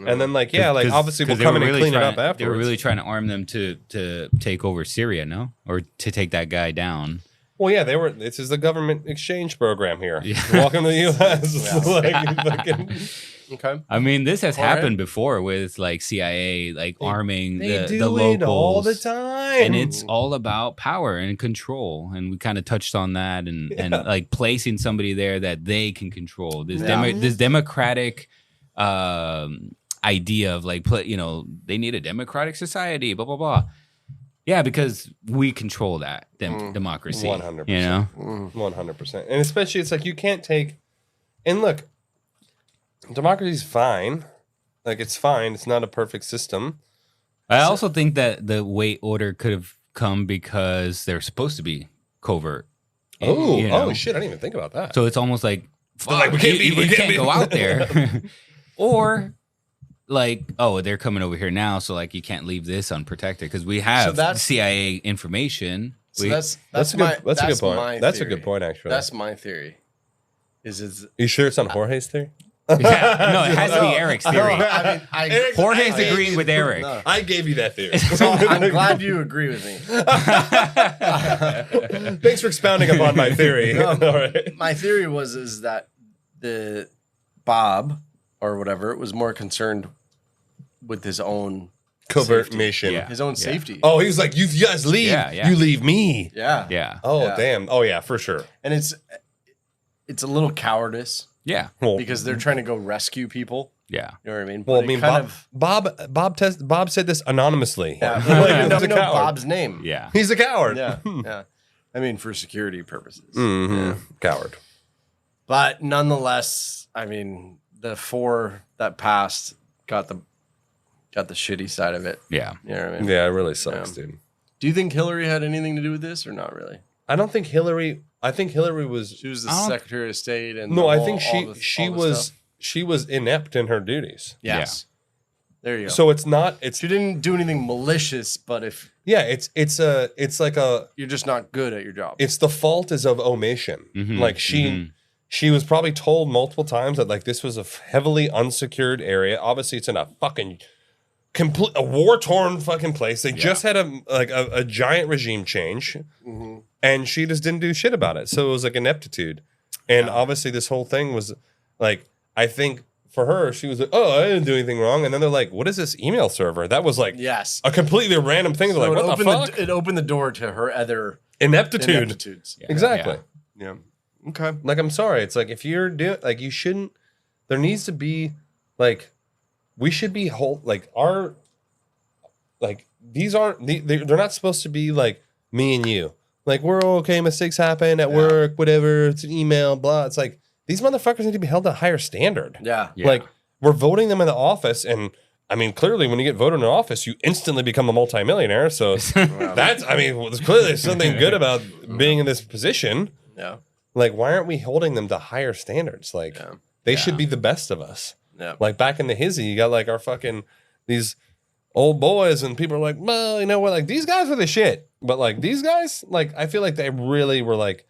And then obviously we'll come in and clean it up afterwards. They were really trying to arm them to take over Syria, no? Or to take that guy down. Well, yeah, this is the government exchange program here. Yeah. Welcome to the U.S. Okay. I mean, this has happened before with like CIA, arming the locals it all the time, and it's all about power and control. And we kind of touched on that, and like placing somebody there that they can control. This democratic idea of they need a democratic society, blah blah blah. Yeah, because we control that democracy. 100%. 100%. And especially, it's like you can't take. And look. Democracy's fine. Like, it's fine. It's not a perfect system. I also think that the wait order could have come because they're supposed to be covert. Oh, shit. I didn't even think about that. So it's almost like, fuck, we can't go out there. Or, they're coming over here now, so, you can't leave this unprotected because we have CIA information. So that's a good point. That's a good point, actually. That's my theory. You sure it's not Jorge's theory? Yeah, no, it has to be Eric's theory. Jorge's agreeing with Eric. No. I gave you that theory. So I'm glad you agree with me. Thanks for expounding upon my theory. All right. My theory is that the Bob or whatever was more concerned with his own covert safety. mission. Yeah. His own safety. Oh, he was like, you guys leave. Yeah, yeah. You leave me. Yeah. Yeah. Oh, Yeah. damn. Oh, yeah, for sure. And it's a little cowardice Yeah. Well, because they're trying to go rescue people. Yeah. You know what I mean? well, But I mean, it kind Bob said this anonymously. yeah, Like, we don't he's a even know coward. Bob's name. Yeah. He's a coward. Yeah. Yeah. I mean, for security purposes. Mhm. Coward. But nonetheless, I mean, the 4 that passed got the shitty side of it. Yeah. You know what I mean? Yeah, it really sucks, dude. Do you think Hillary had anything to do with this or not really? I don't think Hillary. I think Hillary was. She was the I don't- Secretary of State, and No, the I whole- think all the she stuff. was inept in her duties. Yes. There you go. So it's not. It's she didn't do anything malicious, but if yeah. It's like a. you're just not good at your job, It's the fault is of omission. Like she was probably told multiple times that like this was a heavily unsecured area. Obviously, it's in a fucking complete a war torn fucking place. They just had a giant regime change, and she just didn't do shit about it. So it was like ineptitude, and obviously this whole thing was like I think. For her, she was like, "Oh, I didn't do anything wrong." And then they're like, "What is this email server?" That was like yes, a completely random thing. They're So like, it "What the opened fuck?" it opened the door to her other Ineptitude. ineptitudes. Exactly. Yeah. Okay. Like, I'm sorry. It's like if you're doing like you shouldn't. There needs to be like we should be whole like our like these aren't they're not supposed to be like me and you. Like we're okay. Mistakes happen at work. Whatever. It's an email. Blah. It's like. These motherfuckers need to be held to a higher standard. Yeah. Like, we're voting them in the office, and I mean, clearly, when you get voted in office, you instantly become a multimillionaire. So that's, I mean, there's clearly something good about being in this position. Yeah. Like, why aren't we holding them to higher standards? Like, they should be the best of us. Yeah. Like, back in the hizzy, you got like our fucking, these old boys, and people are like, well, you know what? Like, these guys are the shit. But like, these guys, like, I feel like they really were like,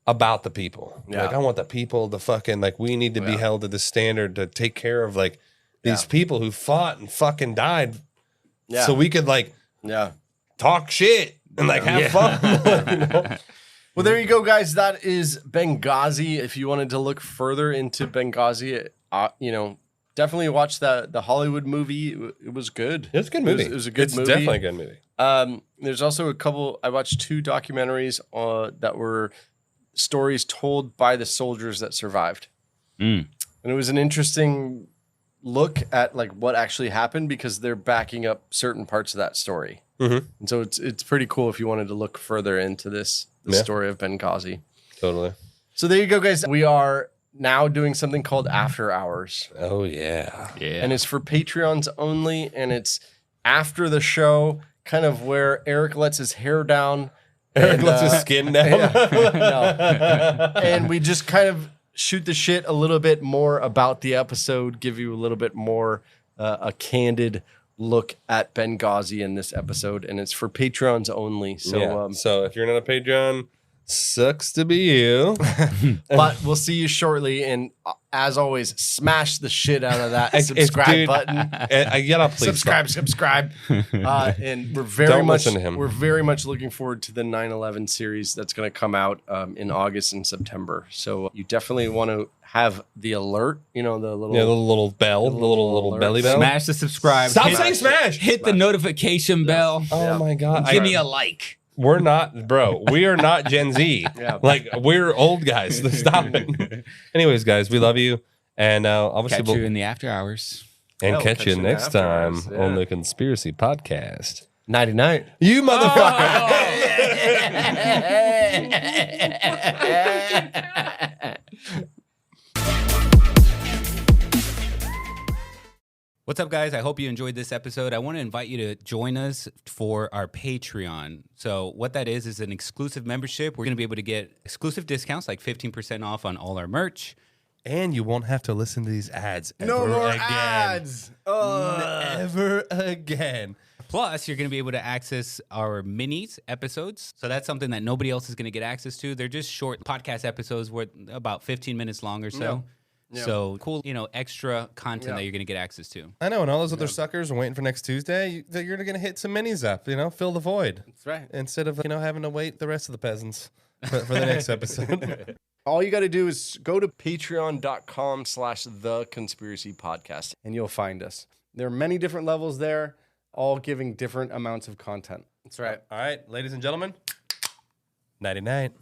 about the people. Yeah. Like I want the people to fucking like we need to be held to the standard to take care of like these people who fought and fucking died. Yeah. So we could like talk shit and like have fun. You know? Well, there you go, guys. That is Benghazi. If you wanted to look further into Benghazi, you know, definitely watch the Hollywood movie. It was good. It's a good movie. It was a good it's movie. Definitely a good movie. There's also a couple. I watched 2 documentaries that were stories told by the soldiers that survived, and it was an interesting look at like what actually happened because they're backing up certain parts of that story. And so it's pretty cool if you wanted to look further into the story of Benghazi. Totally. So there you go, guys. We are now doing something called After Hours. Oh yeah. Yeah. And it's for Patreons only, and it's after the show, kind of where Eric lets his hair down. Eric lets his skin down. No. And we just kind of shoot the shit a little bit more about the episode, give you a little bit more a candid look at Benghazi in this episode, and it's for Patreons only. So, So if you're not a Patreon, sucks to be you. but we'll see you shortly. And as always, smash the shit out of that subscribe button. I gotta please Subscribe. And we're Don't listen to him. We're very much looking forward to the 9/11 series that's going to come out in August and September. So you definitely want to have the alert. You know, the little little bell, the little alert. belly bell. Smash the subscribe. Stop Hit- saying smash. Hit the notification bell. Oh my god. Give me a like. We're not, bro. We are not Gen Z. Yeah. Like we're old guys. Stop it. Anyways, guys, we love you, and obviously Catch we'll you in the after hours. and We'll catch you in the next after time hours, on the Conspiracy Podcast. Nighty night. You motherfucker. What's up, guys? I hope you enjoyed this episode. I want to invite you to join us for our Patreon. So what that is an exclusive membership. We're going to be able to get exclusive discounts, like 15% off on all our merch. And you won't have to listen to these ads No ever more again. ads. Never again. Plus, you're going to be able to access our minis episodes. So that's something that nobody else is going to get access to. They're just short podcast episodes worth about 15 minutes long or so. Yeah. So cool, extra content that you're going to get access to. I know, and all those other suckers are waiting for next Tuesday. You're going to hit some minis up, fill the void. That's right. Instead of, having to wait the rest of the peasants for the next episode. All you got to do is go to patreon.com/theconspiracypodcast and you'll find us. There are many different levels there. all giving different amounts of content. That's right. All right, ladies and gentlemen, nighty night.